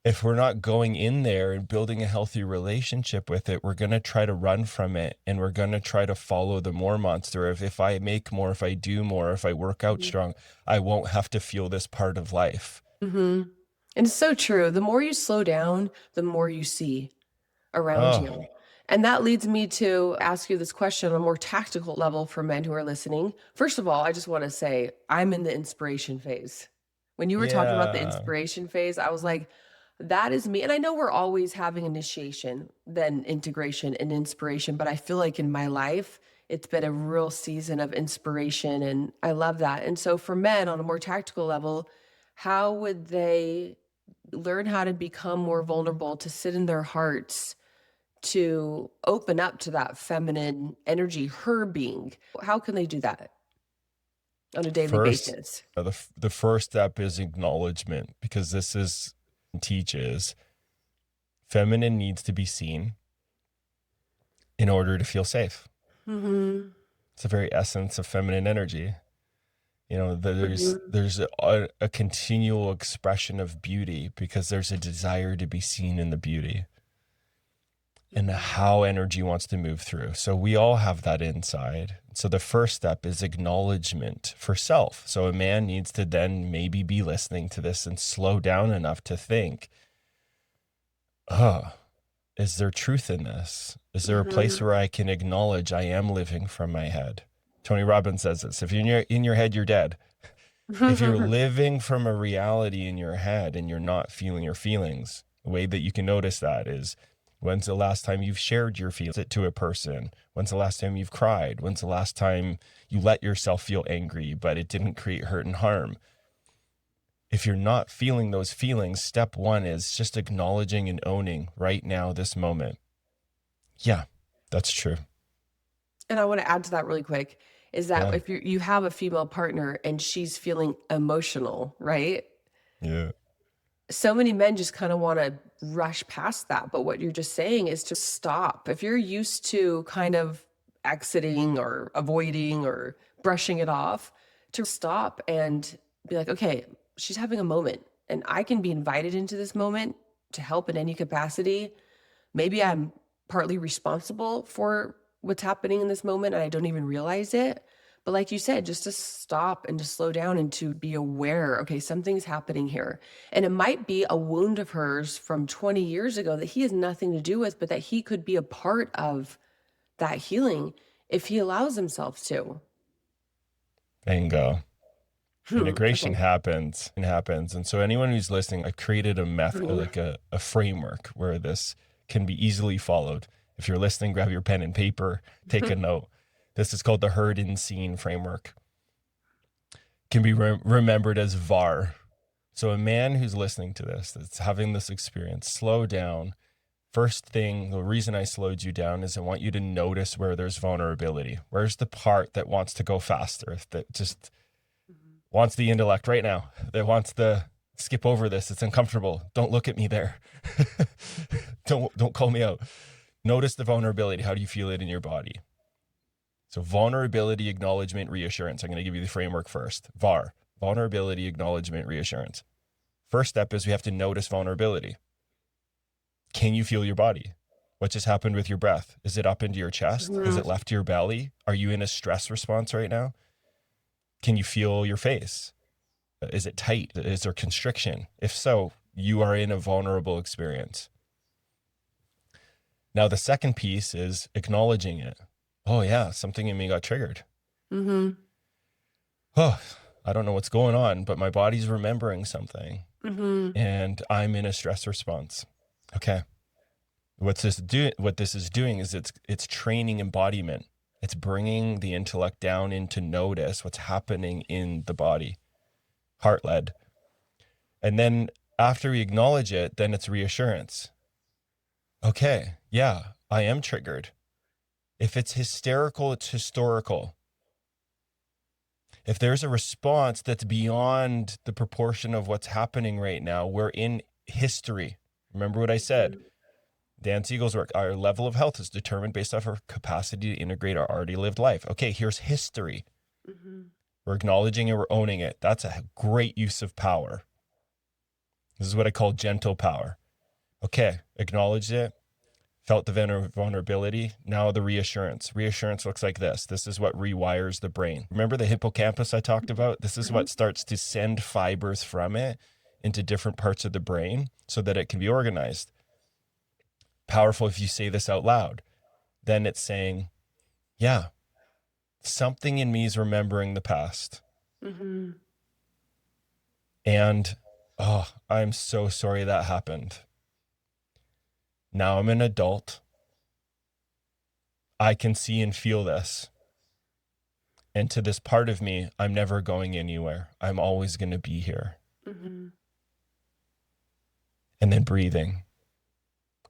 if we're not going in there and building a healthy relationship with it, we're going to try to run from it, and we're going to try to follow the more monster of, if I make more, if I do more, if I work out strong, I won't have to feel this part of life. Mhm. And it's so true. The more you slow down, the more you see around Oh, you. And that leads me to ask you this question on a more tactical level for men who are listening. First of all, I just want to say I'm in the inspiration phase. When you were talking about the yeah. inspiration phase, I was like, that is me. And I know we're always having initiation, then integration and inspiration, but I feel like in my life, it's been a real season of inspiration. And I love that. And so for men on a more tactical level, how would they learn how to become more vulnerable, to sit in their hearts, to open up to that feminine energy, her being? How can they do that on a daily First, basis? the first step is acknowledgement, because this is teaches feminine needs to be seen in order to feel safe. Mhm. It's the very essence of feminine energy. You know, Mhm. there's a continual expression of beauty, because there's a desire to be seen in the beauty and Mhm. how energy wants to move through. So we all have that inside. So the first step is acknowledgement for self. So a man needs to then maybe be listening to this and slow down enough to think, oh, is there truth in this? Is there a place Mhm. where I can acknowledge I am living from my head? Tony Robbins says this: if you're in your head, you're dead. If you're living from a reality in your head and you're not feeling your feelings, the way that you can notice that is, when's the last time you've shared your feelings to a person? When's the last time you've cried? When's the last time you let yourself feel angry, but it didn't create hurt and harm? If you're not feeling those feelings, step one is just acknowledging and owning right now, this moment. Yeah, that's true. And I want to add to that really quick is that Yeah. if you have a female partner and she's feeling emotional, right? Yeah. So many men just kind of want to rush past that. But what you're just saying is to stop. If you're used to kind of exiting or avoiding or brushing it off, to stop and be like, okay, she's having a moment and I can be invited into this moment to help in any capacity. Maybe I'm partly responsible for what's happening in this moment and I don't even realize it. But like you said, just to stop and to slow down and to be aware, okay, something's happening here. And it might be a wound of hers from 20 years ago that he has nothing to do with, but that he could be a part of that healing if he allows himself to. Bingo. Integration Okay. happens. And so anyone who's listening, I created a method, Mhm. like a framework where this can be easily followed. If you're listening, grab your pen and paper, take a note. This is called the heard and seen framework. Can be remembered as VAR. So a man who's listening to this, that's having this experience, slow down. First thing, the reason I slowed you down is I want you to notice where there's vulnerability. Where's the part that wants to go faster, that just wants the intellect right now, that wants to skip over this? It's uncomfortable. Don't look at me there. Don't call me out. Notice the vulnerability. How do you feel it in your body? So vulnerability, acknowledgement, reassurance. I'm going to give you the framework first. VAR, vulnerability, acknowledgement, reassurance. First step is we have to notice vulnerability. Can you feel your body? What just happened with your breath? Is it up into your chest? Has it Mhm. left your belly? Are you in a stress response right now? Can you feel your face? Is it tight? Is there constriction? If so, you are in a vulnerable experience. Now, the second piece is acknowledging it. Oh, yeah, something in me got triggered. Mhm. Oh, I don't know what's going on, but my body's remembering something Mhm. and I'm in a stress response. Okay. What this is doing is it's training embodiment. It's bringing the intellect down into notice what's happening in the body, heart led. And then after we acknowledge it, then it's reassurance. Okay, yeah, I am triggered. If it's hysterical, it's historical. If there's a response that's beyond the proportion of what's happening right now, we're in history. Remember what I said? Dan Siegel's work, our level of health is determined based off our capacity to integrate our already lived life. Okay, here's history. Mhm. We're acknowledging it, we're owning it. That's a great use of power. This is what I call gentle power. Okay, acknowledged it, felt the vulnerability. Now the reassurance. Reassurance looks like this. This is what rewires the brain. Remember the hippocampus I talked about? This is what starts to send fibers from it into different parts of the brain so that it can be organized. Powerful if you say this out loud. Then it's saying, yeah, something in me is remembering the past. Mhm. And, oh, I'm so sorry that happened. Now I'm an adult. I can see and feel this. And to this part of me, I'm never going anywhere. I'm always going to be here. Mhm. And then breathing.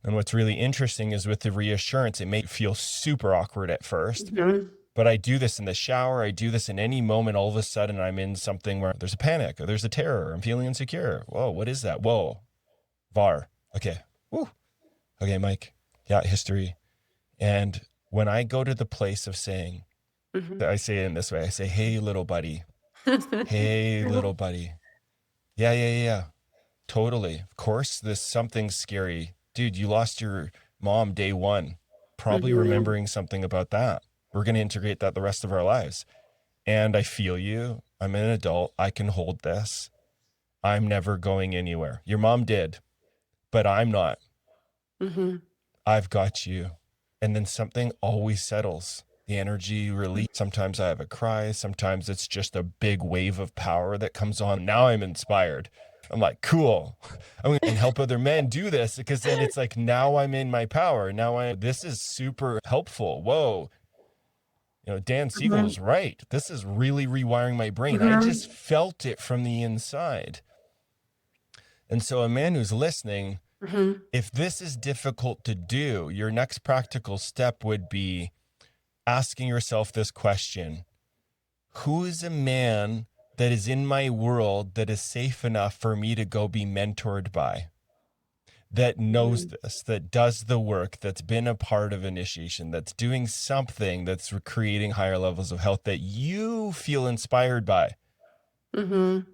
And what's really interesting is with the reassurance, it may feel super awkward at first, Mhm. but I do this in the shower. I do this in any moment. All of a sudden, I'm in something where there's a panic or there's a terror. I'm feeling insecure. Whoa, what is that? Whoa, VAR. Okay. Woo. Okay, Mike. Yeah, history. And when I go to the place of saying, Mhm. I say it in this way, I say, hey, little buddy. Hey, little buddy. Yeah, yeah, yeah, yeah. Totally. Of course, this something's scary. Dude, you lost your mom day one. Probably Mhm. remembering something about that. We're going to integrate that the rest of our lives. And I feel you. I'm an adult. I can hold this. I'm never going anywhere. Your mom did, but I'm not. Mhm. I've got you. And then something always settles. The energy release. Sometimes I have a cry. Sometimes it's just a big wave of power that comes on. Now I'm inspired. I'm like, cool. And help other men do this because then it's like, now I'm in my power. This is super helpful. Whoa. Dan Siegel Mhm. was right. This is really rewiring my brain. I just Mhm. felt it from the inside. And so a man who's listening, Mhm. if this is difficult to do, your next practical step would be asking yourself this question: who is a man that is in my world that is safe enough for me to go be mentored by, that knows Mhm. this, that does the work, that's been a part of initiation, that's doing something that's creating higher levels of health that you feel inspired by? Mhm.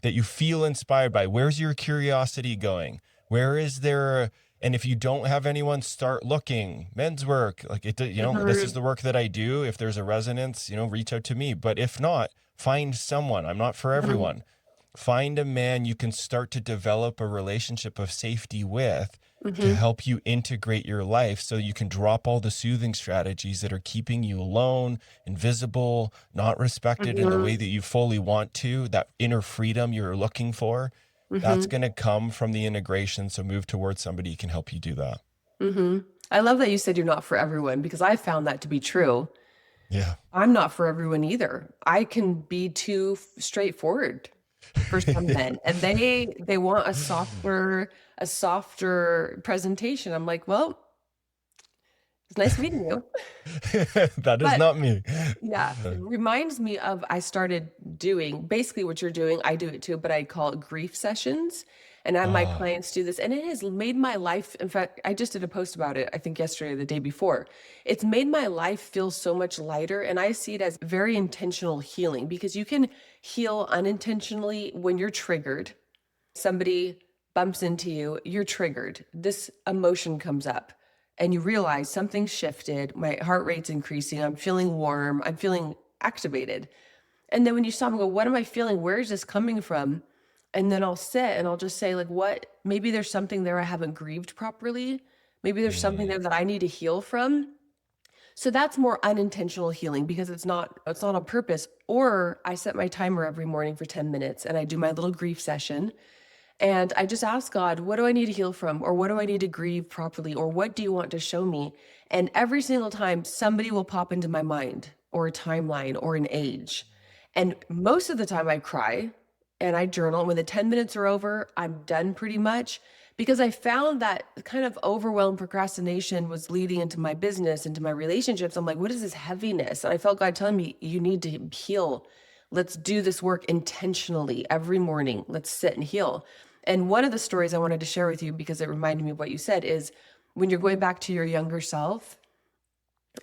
That you feel inspired by. Where's your curiosity going? Where is there? And if you don't have anyone, start looking. Men's work, like this is Mhm. the work that I do. If there's a resonance, reach out to me. But if not, find someone. I'm not for Mhm. everyone. Find a man you can start to develop a relationship of safety with to Mhm. help you integrate your life so you can drop all the soothing strategies that are keeping you alone, invisible, not respected in the way Mhm. that you fully want to, that inner freedom you're looking for. That's Mhm. going to come from the integration. So move towards somebody who can help you do that. Mhm. I love that you said you're not for everyone because I found that to be true. Yeah. I'm not for everyone either. I can be too straightforward for some men, and they want a softer presentation. I'm like, well, it's nice meeting you. That is But not me. yeah, it reminds me of I started doing basically what you're doing. I do it too, but I call it grief sessions. And I have my Oh, clients do this, and it has made my life. In fact, I just did a post about it, I think yesterday or the day before. It's made my life feel so much lighter. And I see it as very intentional healing because you can heal unintentionally when you're triggered. Somebody bumps into you, you're triggered. This emotion comes up. and you realize something shifted, my heart rate's increasing, I'm feeling warm, I'm feeling activated. And then when you stop and go, what am I feeling? Where is this coming from? And then I'll sit and I'll just say, like, what? Maybe there's something there I haven't grieved properly. Maybe there's something Mm, there that I need to heal from. So that's more unintentional healing because it's not on purpose. Or I set my timer every morning for 10 minutes and I do my little grief session. And I just ask God, what do I need to heal from? Or what do I need to grieve properly? Or what do you want to show me? And every single time, somebody will pop into my mind, or a timeline, or an age. And most of the time, I cry and I journal. When the 10 minutes are over, I'm done pretty much because I found that kind of overwhelmed procrastination was leading into my business, into my relationships. I'm like, what is this heaviness? And I felt God telling me, you need to heal. Let's do this work intentionally every morning. Let's sit and heal. And one of the stories I wanted to share with you, because it reminded me of what you said, is when you're going back to your younger self.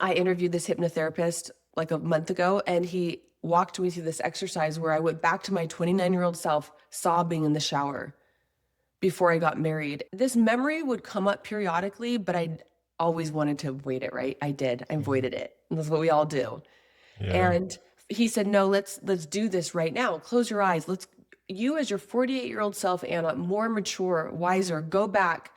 I interviewed this hypnotherapist like a month ago, and he walked me through this exercise where I went back to my 29-year-old self sobbing in the shower before I got married. This memory would come up periodically, but I always wanted to avoid it, right? I did. I mhm. avoided it. And that's what we all do. Yeah. And he said, "No, let's do this right now. Close your eyes. Let's you as your 48-year-old self, Anna, more mature, wiser, go back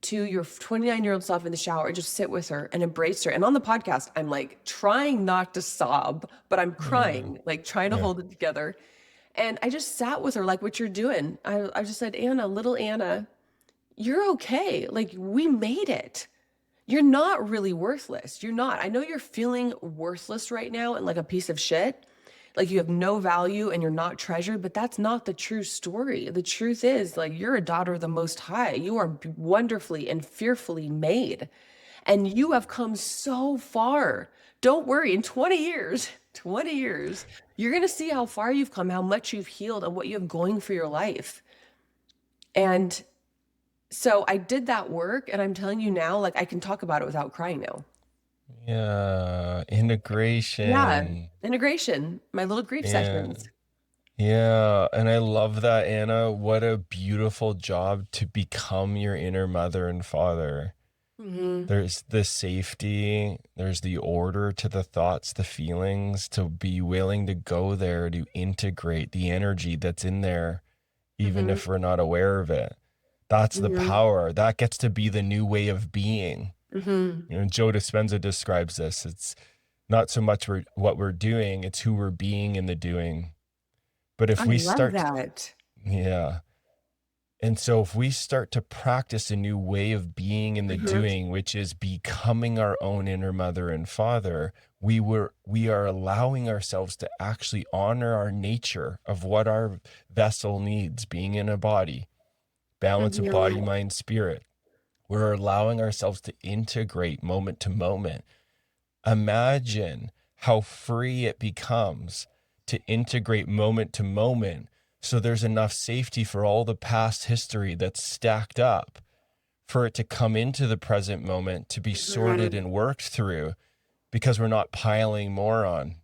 to your 29-year-old self in the shower and just sit with her and embrace her." And on the podcast, I'm like trying not to sob, but I'm Mm, crying, like trying to yeah. hold it together. And I just sat with her like what you're doing. I just said, "Anna, little Anna, you're okay. Like we made it. You're not really worthless. You're not. I know you're feeling worthless right now and like a piece of shit, like you have no value and you're not treasured, but that's not the true story. The truth is, like, you're a daughter of the Most High. You are wonderfully and fearfully made, and you have come so far. Don't worry, in 20 years, 20 years, you're going to see how far you've come, how much you've healed, and what you have going for your life. And so I did that work, and I'm telling you now, like, I can talk about it without crying now. Yeah. Yeah. Integration. Integration, my little grief Yeah. sessions. Yeah. And I love that, Anna. What a beautiful job to become your inner mother and father. Hmm. There's the safety, there's the order to the thoughts, the feelings, to be willing to go there, to integrate the energy that's in there, even Hmm. if we're not aware of it. That's the Hmm. power. That gets to be the new way of being. Hmm. Joe Dispenza describes this. It's not so much what we're doing, it's who we're being in the doing. But I if we love start, that. yeah. And so if we start to practice a new way of being in the Mhm. doing, which is becoming our own inner mother and father, we are allowing ourselves to actually honor our nature of what our vessel needs, being in a body, balance of body, Mhm. mind, spirit. We're allowing ourselves to integrate moment to moment. Imagine how free it becomes to integrate moment to moment. So there's enough safety for all the past history that's stacked up for it to come into the present moment to be sorted Mhm. and worked through because we're not piling more on.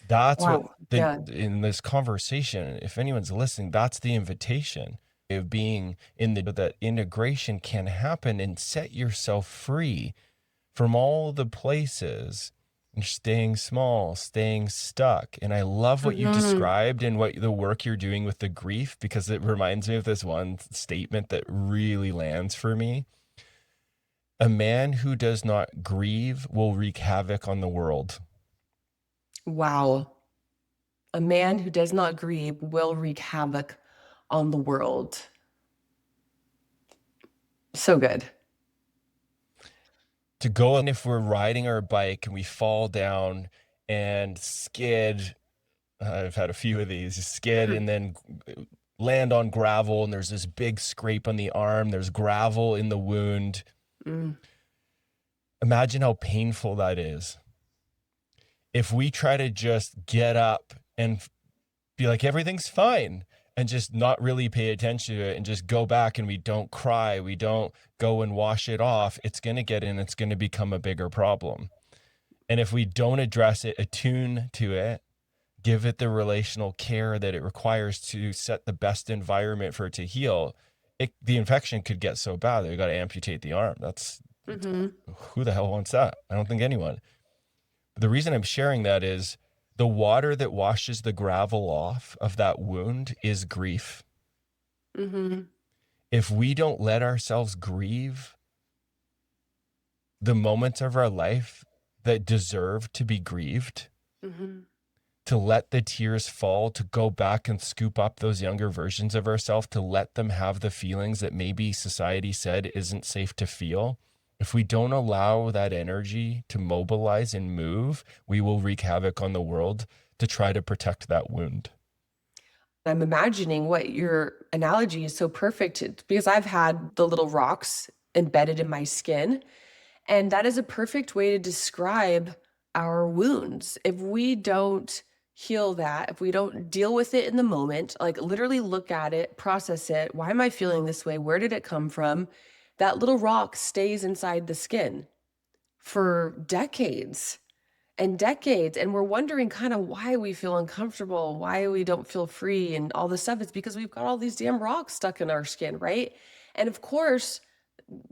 That's what Wow. the Yeah. in this conversation, if anyone's listening, that's the invitation of being in the that integration can happen and set yourself free from all the places and staying small, staying stuck. And I love what you Mhm. described and what the work you're doing with the grief, because it reminds me of this one statement that really lands for me. A man who does not grieve will wreak havoc on the world. Wow. A man who does not grieve will wreak havoc on the world. So good. To go, and if we're riding our bike and we fall down and skid, I've had a few of these, skid and then land on gravel, and there's this big scrape on the arm, there's gravel in the wound. Mm. Imagine how painful that is. If we try to just get up and be like, everything's fine, and just not really pay attention to it and just go back and we don't cry, we don't go and wash it off, it's going to get in, it's going to become a bigger problem. And if we don't address it, attune to it, give it the relational care that it requires to set the best environment for it to heal, the infection could get so bad that we got to amputate the arm. Mm-hmm. Who the hell wants that? I don't think anyone. But the reason I'm sharing that is the water that washes the gravel off of that wound is grief. Mm-hmm. If we don't let ourselves grieve the moments of our life that deserve to be grieved, Mm-hmm. to let the tears fall, to go back and scoop up those younger versions of ourselves, to let them have the feelings that maybe society said isn't safe to feel. If we don't allow that energy to mobilize and move, we will wreak havoc on the world to try to protect that wound. I'm imagining what your analogy is so perfect because I've had the little rocks embedded in my skin. And that is a perfect way to describe our wounds. If we don't heal that, if we don't deal with it in the moment, like literally look at it, process it, why am I feeling this way? Where did it come from? That little rock stays inside the skin for decades and decades. And we're wondering kind of why we feel uncomfortable, why we don't feel free, and all this stuff. It's because we've got all these damn rocks stuck in our skin, right? And of course,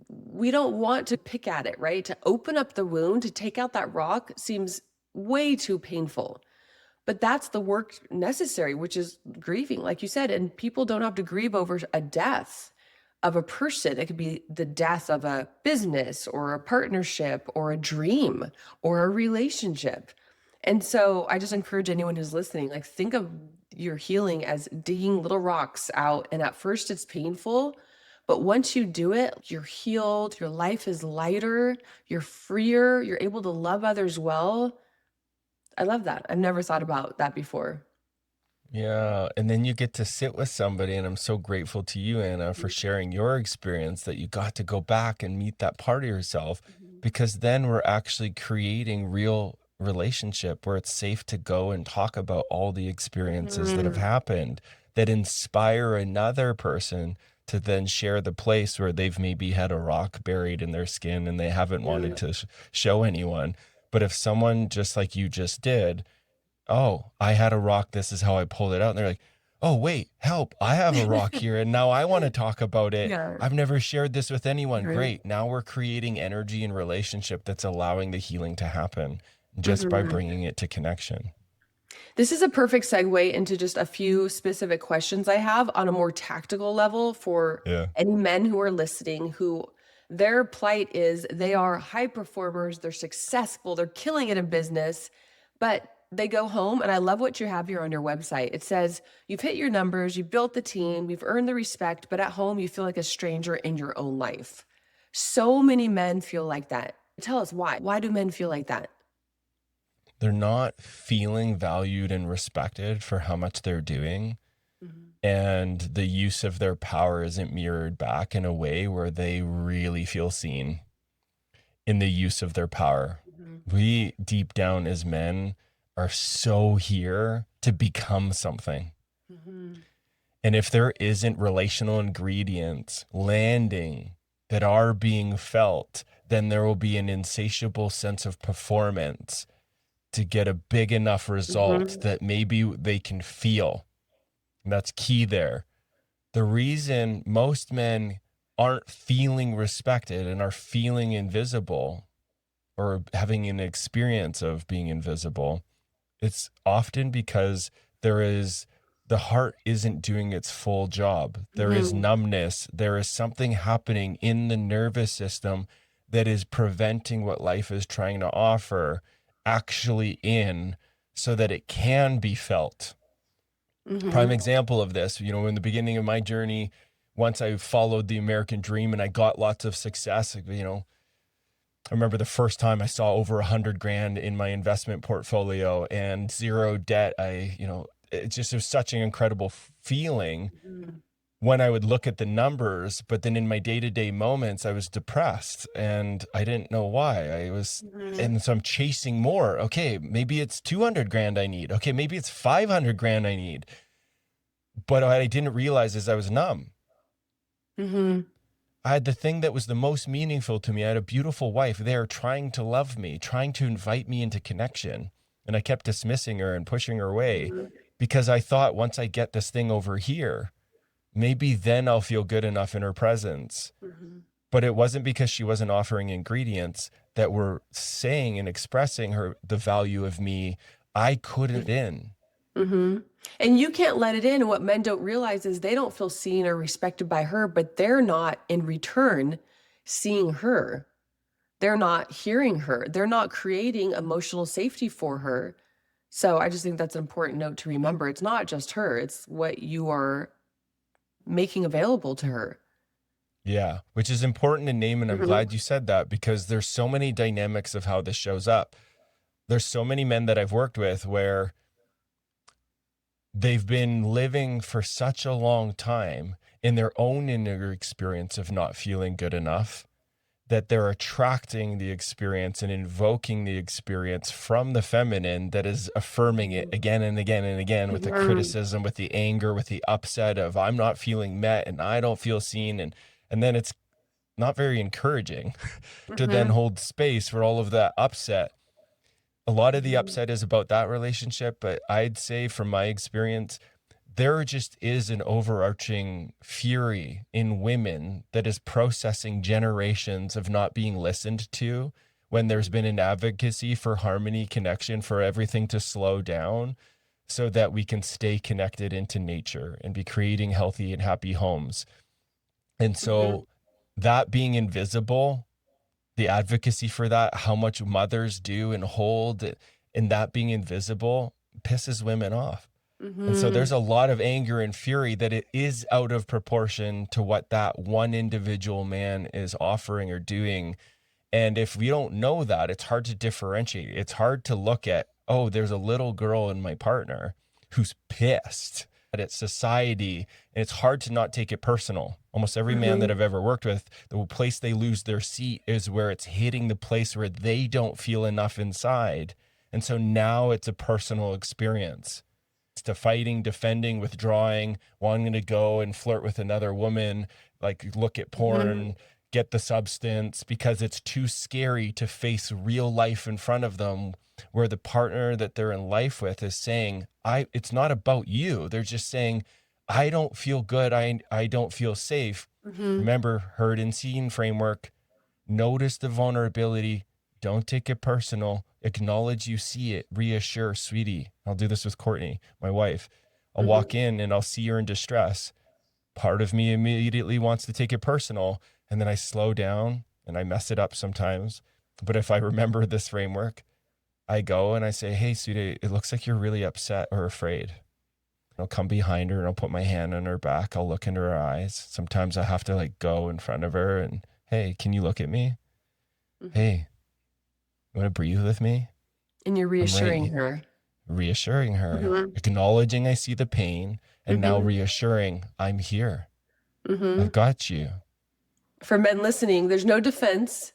we don't want to pick at it, right? To open up the wound, to take out that rock seems way too painful. But that's the work necessary, which is grieving, like you said. And people don't have to grieve over a death of a person. It could be the death of a business or a partnership or a dream or a relationship. And so I just encourage anyone who's listening, like think of your healing as digging little rocks out. And at first it's painful, but once you do it, you're healed, your life is lighter, you're freer, you're able to love others well. I love that. I've never thought about that before. Yeah. And then you get to sit with somebody. And I'm so grateful to you, Anna, for sharing your experience that you got to go back and meet that part of yourself, Mhm. because then we're actually creating real relationship where it's safe to go and talk about all the experiences that have Mhm. happened that inspire another person to then share the place where they've maybe had a rock buried in their skin and they haven't wanted Yeah. to show anyone. But if someone just like you just did, oh, I had a rock. This is how I pulled it out. And they're like, oh, wait, help. I have a rock here. And now I want to talk about it. Yeah. I've never shared this with anyone. Right. Great. Now we're creating energy and relationship that's allowing the healing to happen just by Mhm. bringing it to connection. This is a perfect segue into just a few specific questions I have on a more tactical level for Yeah. any men who are listening who their plight is they are high performers, they're successful, they're killing it in business, but they go home, and I love what you have here on your website. It says you've hit your numbers, you've built the team, you've earned the respect, but at home you feel like a stranger in your own life. So many men feel like that. Tell us why. Why do men feel like that? They're not feeling valued and respected for how much they're doing. Mhm. And the use of their power isn't mirrored back in a way where they really feel seen in the use of their power. Mhm. We deep down as men are so here to become something. Mhm. And if there isn't relational ingredients landing that are being felt, then there will be an insatiable sense of performance to get a big enough result Mhm. that maybe they can feel. And that's key there. The reason most men aren't feeling respected and are feeling invisible or having an experience of being invisible, it's often because there is the heart isn't doing its full job. There is Mhm. numbness. There is something happening in the nervous system that is preventing what life is trying to offer actually in so that it can be felt. Prime Mhm. example of this, in the beginning of my journey, once I followed the American dream and I got lots of success, I remember the first time I saw over 100 grand in my investment portfolio and zero debt. It just was such an incredible feeling Mhm. when I would look at the numbers, but then in my day-to-day moments, I was depressed and I didn't know why. Mhm. And so I'm chasing more. Okay, maybe it's 200 grand I need. Okay, maybe it's 500 grand I need. But what I didn't realize is I was numb. Mhm. I had the thing that was the most meaningful to me. I had a beautiful wife there trying to love me, trying to invite me into connection. And I kept dismissing her and pushing her away Mhm. because I thought once I get this thing over here, maybe then I'll feel good enough in her presence. Mhm. But it wasn't because she wasn't offering ingredients that were saying and expressing the value of me. I couldn't in. Mm-hmm. And you can't let it in. And what men don't realize is they don't feel seen or respected by her, but they're not in return seeing her. They're not hearing her. They're not creating emotional safety for her. So I just think that's an important note to remember. It's not just her, it's what you are making available to her. Yeah, which is important to name. And I'm Mhm. glad you said that, because there's so many dynamics of how this shows up. There's so many men that I've worked with where they've been living for such a long time in their own inner experience of not feeling good enough that they're attracting the experience and invoking the experience from the feminine that is affirming it again and again and again, with the Mhm. criticism, with the anger, with the upset of I'm not feeling met and I don't feel seen. And then it's not very encouraging to then Mhm. hold space for all of that upset. A lot of the Mhm. upset is about that relationship, but I'd say from my experience, there just is an overarching fury in women that is processing generations of not being listened to, when there's been an advocacy for harmony, connection, for everything to slow down so that we can stay connected into nature and be creating healthy and happy homes. And Mhm. so that being invisible, the advocacy for that, how much mothers do and hold, and that being invisible pisses women off. And so there's Mhm. a lot of anger and fury that it is out of proportion to what that one individual man is offering or doing. And if we don't know that, it's hard to differentiate. It's hard to look at, oh, there's a little girl in my partner who's pissed at society. And it's hard to not take it personal. Almost every man that Mhm. I've ever worked with, the place they lose their seat is where it's hitting the place where they don't feel enough inside. And so now it's a personal experience, to fighting, defending, withdrawing, wanting to go and flirt with another woman, like look at Mhm. porn, get the substance, because it's too scary to face real life in front of them, where the partner that they're in life with is saying, it's not about you. They're just saying, I don't feel good. I don't feel safe. Mhm. Remember, heard and seen framework. Notice the vulnerability. Don't take it personal. Acknowledge you see it. Reassure, sweetie. I'll do this with Courtney, my wife. I'll walk Mhm. in and I'll see her in distress. Part of me immediately wants to take it personal. And then I slow down and I mess it up sometimes. But if I remember this framework, I go and I say, hey, sweetie, it looks like you're really upset or afraid. I'll come behind her and I'll put my hand on her back. I'll look into her eyes. Sometimes I have to like go in front of her and, hey, can you look at me? Mhm. Hey, you want to breathe with me? And you're I'm reassuring right. her. Reassuring her, Mhm. acknowledging I see the pain, and now Mhm. reassuring I'm here. I've Mhm. got you. For men listening, there's no defense.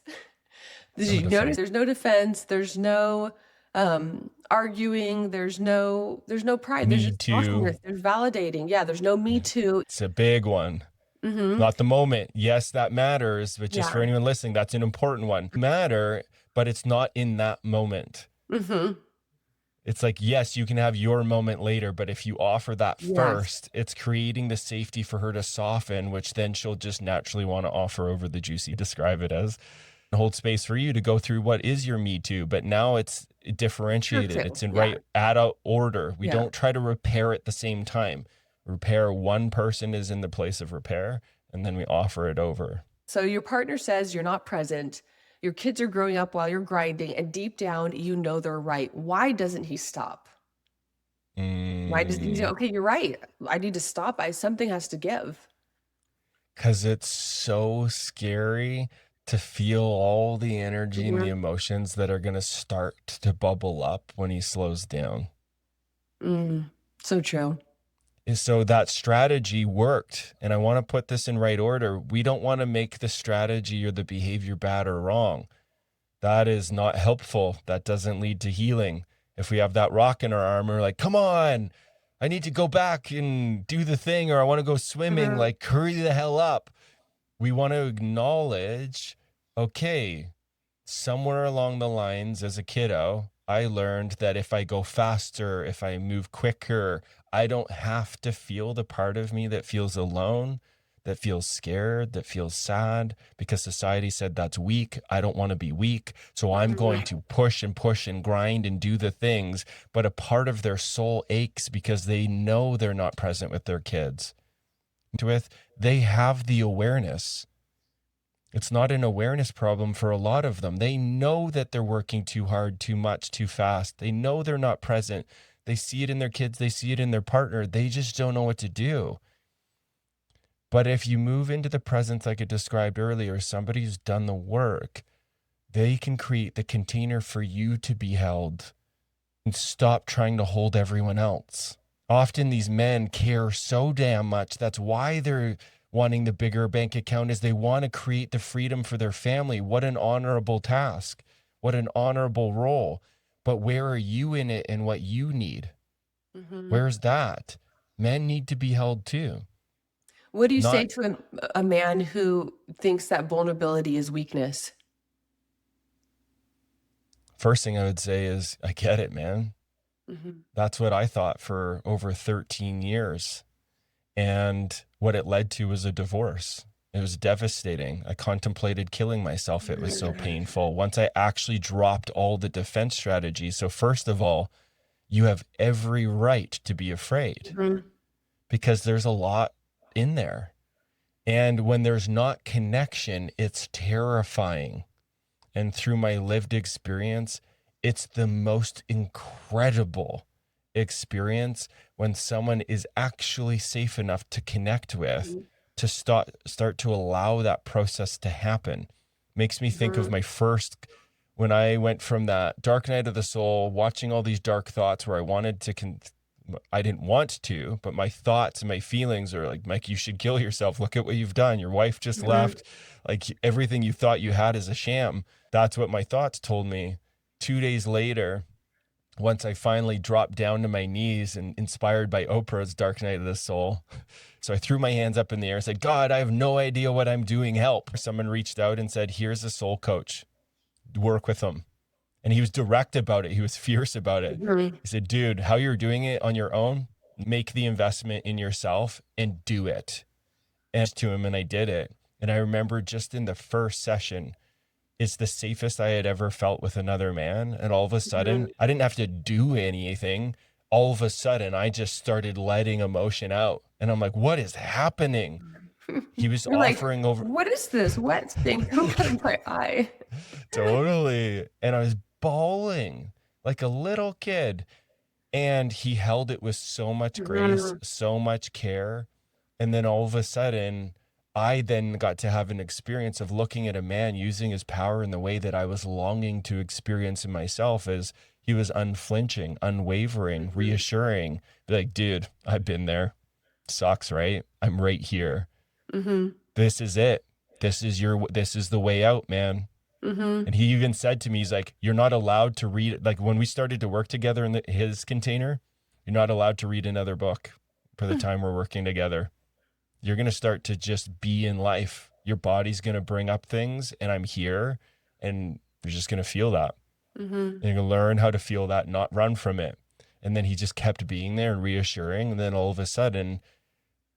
Did No you notice defense. there's no defense, there's no arguing, there's no pride. There's Need just talking, to. there's validating. Yeah, there's no me Yeah. too. It's a big one. Mhm. Not the moment. Yes, that matters, but just for Yeah. anyone listening, that's an important one. Matter, but it's not in that moment. Mhm. It's like, yes, you can have your moment later, but if you offer that Yes. first, it's creating the safety for her to soften, which then she'll just naturally want to offer over the juicy, describe it as, hold space for you to go through what is your me too. But now it's Her differentiated. too. It's in Yeah. right out of order. We Yeah. don't try to repair at the same time. Repair, one person is in the place of repair, and then we offer it over. So your partner says you're not present. Your kids are growing up while you're grinding, and deep down, you know they're right. Why doesn't he stop? Why does he say, Mm, okay, you're right. I need to stop. Something has to give. because it's so scary to feel all the energy and the Mhm. emotions that are going to start to bubble up when he slows down. Mm. So true. And so that strategy worked. And I want to put this in right order. We don't want to make the strategy or the behavior bad or wrong. That is not helpful. That doesn't lead to healing. If we have that rock in our arm, we're like, come on, I need to go back and do the thing, or I want to go swimming, Mhm. like, hurry the hell up. We want to acknowledge, okay, somewhere along the lines as a kiddo, I learned that if I go faster, if I move quicker, I don't have to feel the part of me that feels alone. that feels scared, that feels sad because society said that's weak. I don't want to be weak. So I'm going to push and grind and do the things. But a part of their soul aches because they know they're not present with their kids. They have the awareness. It's not an awareness problem for a lot of them. They know that they're working too hard, too much, too fast. They know they're not present. They see it in their kids. They see it in their partner. They just don't know what to do. But if you move into the presence, like I described earlier, somebody who's done the work, they can create the container for you to be held and stop trying to hold everyone else. Often these men care so damn much. That's why they're wanting the bigger bank account, is they want to create the freedom for their family. What an honorable task. What an honorable role. But where are you in it and what you need? Where's that? Men need to be held too. What do you say Not to a man who thinks that vulnerability is weakness? First thing I would say is, I get it, man. That's what I thought for over 13 years. And what it led to was a divorce. It was devastating. I contemplated killing myself. It was so painful. Once I actually dropped all the defense strategies. So first of all, you have every right to be afraid because there's a lot in there. And when there's not connection, it's terrifying. And through my lived experience, it's the most incredible experience when someone is actually safe enough to connect with, to start to allow that process to happen. Makes me think of my first, when I went from that dark night of the soul, watching all these dark thoughts where I wanted to, I didn't want to, but my thoughts and my feelings are like, Mike, you should kill yourself. Look at what you've done. Your wife just left. Like everything you thought you had is a sham. That's what my thoughts told me. 2 days later, once I finally dropped down to my knees and inspired by Oprah's Dark Night of the Soul. So I threw my hands up in the air and said, God, I have no idea what I'm doing. Help. Someone reached out and said, here's a soul coach. Work with him. And he was direct about it. He was fierce about it. He said, dude, how you're doing it on your own, make the investment in yourself and do it. And to him, and I did it. And I remember just in the first session, it's the safest I had ever felt with another man. And all of a sudden, I didn't have to do anything. All of a sudden, I just started letting emotion out. And I'm like, what is happening? He was You're like, offering over. what is this wet thing in my eye? Totally. And I was bawling like a little kid. And he held it with so much grace, so much care. And then all of a sudden, I then got to have an experience of looking at a man using his power in the way that I was longing to experience in myself, as he was unflinching, unwavering, reassuring. Like, dude, I've been there. Sucks, right? I'm right here. This is it. This is the way out, man. And he even said to me, he's like, you're not allowed to read, like when we started to work together in his container, you're not allowed to read another book for the time we're working together. You're going to start to just be in life. Your body's going to bring up things, and I'm here, and you're just going to feel that. And you're going to learn how to feel that, not run from it. And then he just kept being there and reassuring. And then all of a sudden,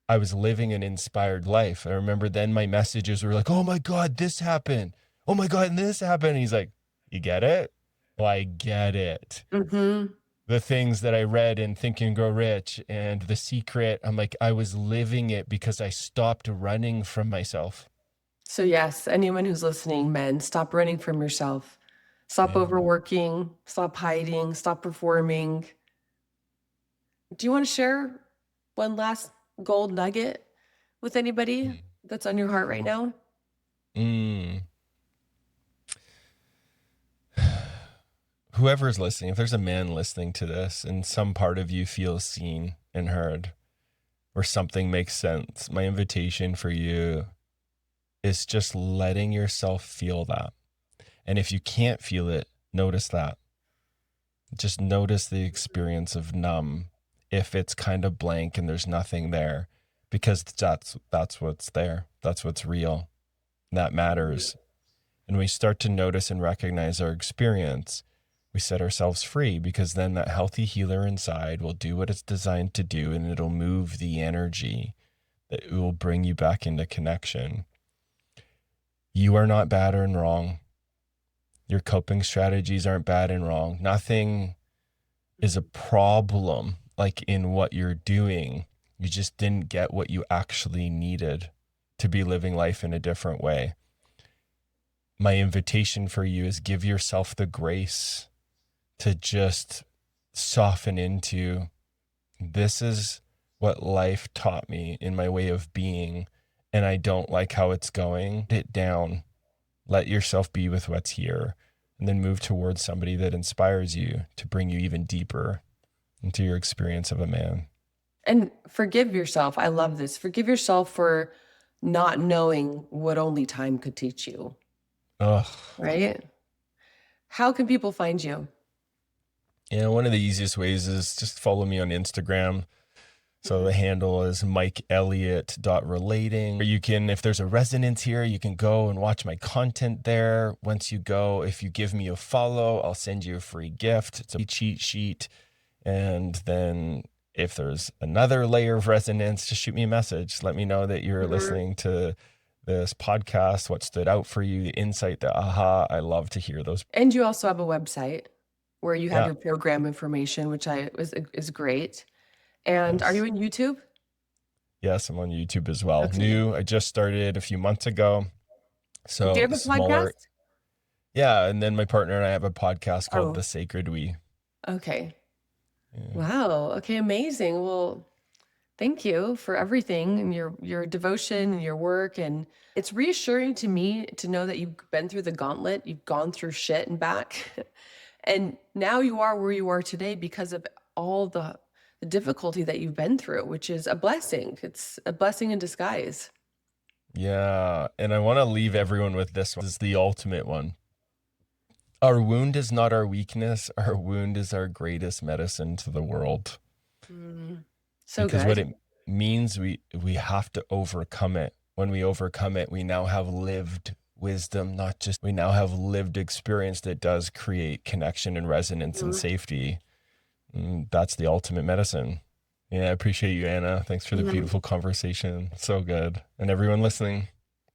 I was living an inspired life. I remember then my messages were like, oh my God, this happened. Oh my God, and this happened. And he's like, you get it? Well, I get it. The things that I read in Think and Grow Rich and The Secret, I'm like, I was living it because I stopped running from myself. So yes, anyone who's listening, men, stop running from yourself. Stop overworking, stop hiding, stop performing. Do you want to share one last gold nugget with anybody that's on your heart right now? Whoever's listening, if there's a man listening to this and some part of you feels seen and heard, or something makes sense, my invitation for you is just letting yourself feel that. And if you can't feel it, notice that. Just notice the experience of numb if it's kind of blank and there's nothing there, because that's what's there. That's what's real. That matters. And we start to notice and recognize our experience, we set ourselves free, because then that healthy healer inside will do what it's designed to do, and it'll move the energy that it will bring you back into connection. You are not bad or wrong. Your coping strategies aren't bad and wrong. Nothing is a problem like in what you're doing. You just didn't get what you actually needed to be living life in a different way. My invitation for you is give yourself the grace to just soften into, this is what life taught me in my way of being, and I don't like how it's going. Put it down. Let yourself be with what's here, and then move towards somebody that inspires you to bring you even deeper into your experience of a man. And forgive yourself. I love this. Forgive yourself for not knowing what only time could teach you, Ugh. right? How can people find you? Yeah, one of the easiest ways is just follow me on Instagram. So the handle is mikeelliott.relating. Or you can, if there's a resonance here, you can go and watch my content there. Once you go, if you give me a follow, I'll send you a free gift. It's a cheat sheet. And then if there's another layer of resonance, just shoot me a message. Let me know that you're listening to this podcast, what stood out for you, the insight, the aha. I love to hear those. And you also have a website where you have Yeah. your program information, which is great. And are Yes. you on YouTube? Yes, I'm on YouTube as well. Okay. New, I just started a few months ago. Do you So have a smaller. podcast? Yeah. And then my partner and I have a podcast called Oh, The Sacred We. okay. Yeah. Wow. Okay, amazing. Well, thank you for everything and your devotion and your work. And it's reassuring to me to know that you've been through the gauntlet, you've gone through shit and back. And now you are where you are today because of all the difficulty that you've been through, which is a blessing. It's a blessing in disguise. Yeah. And I want to leave everyone with this one. This is the ultimate one. Our wound is not our weakness. Our wound is our greatest medicine to the world. So Because what good. it means, we have to overcome it. When we overcome it, we now have lived wisdom, not just, we now have lived experience that does create connection and resonance and safety. And that's the ultimate medicine. Yeah, I appreciate you, Anna. Thanks for the beautiful conversation. So good. And everyone listening.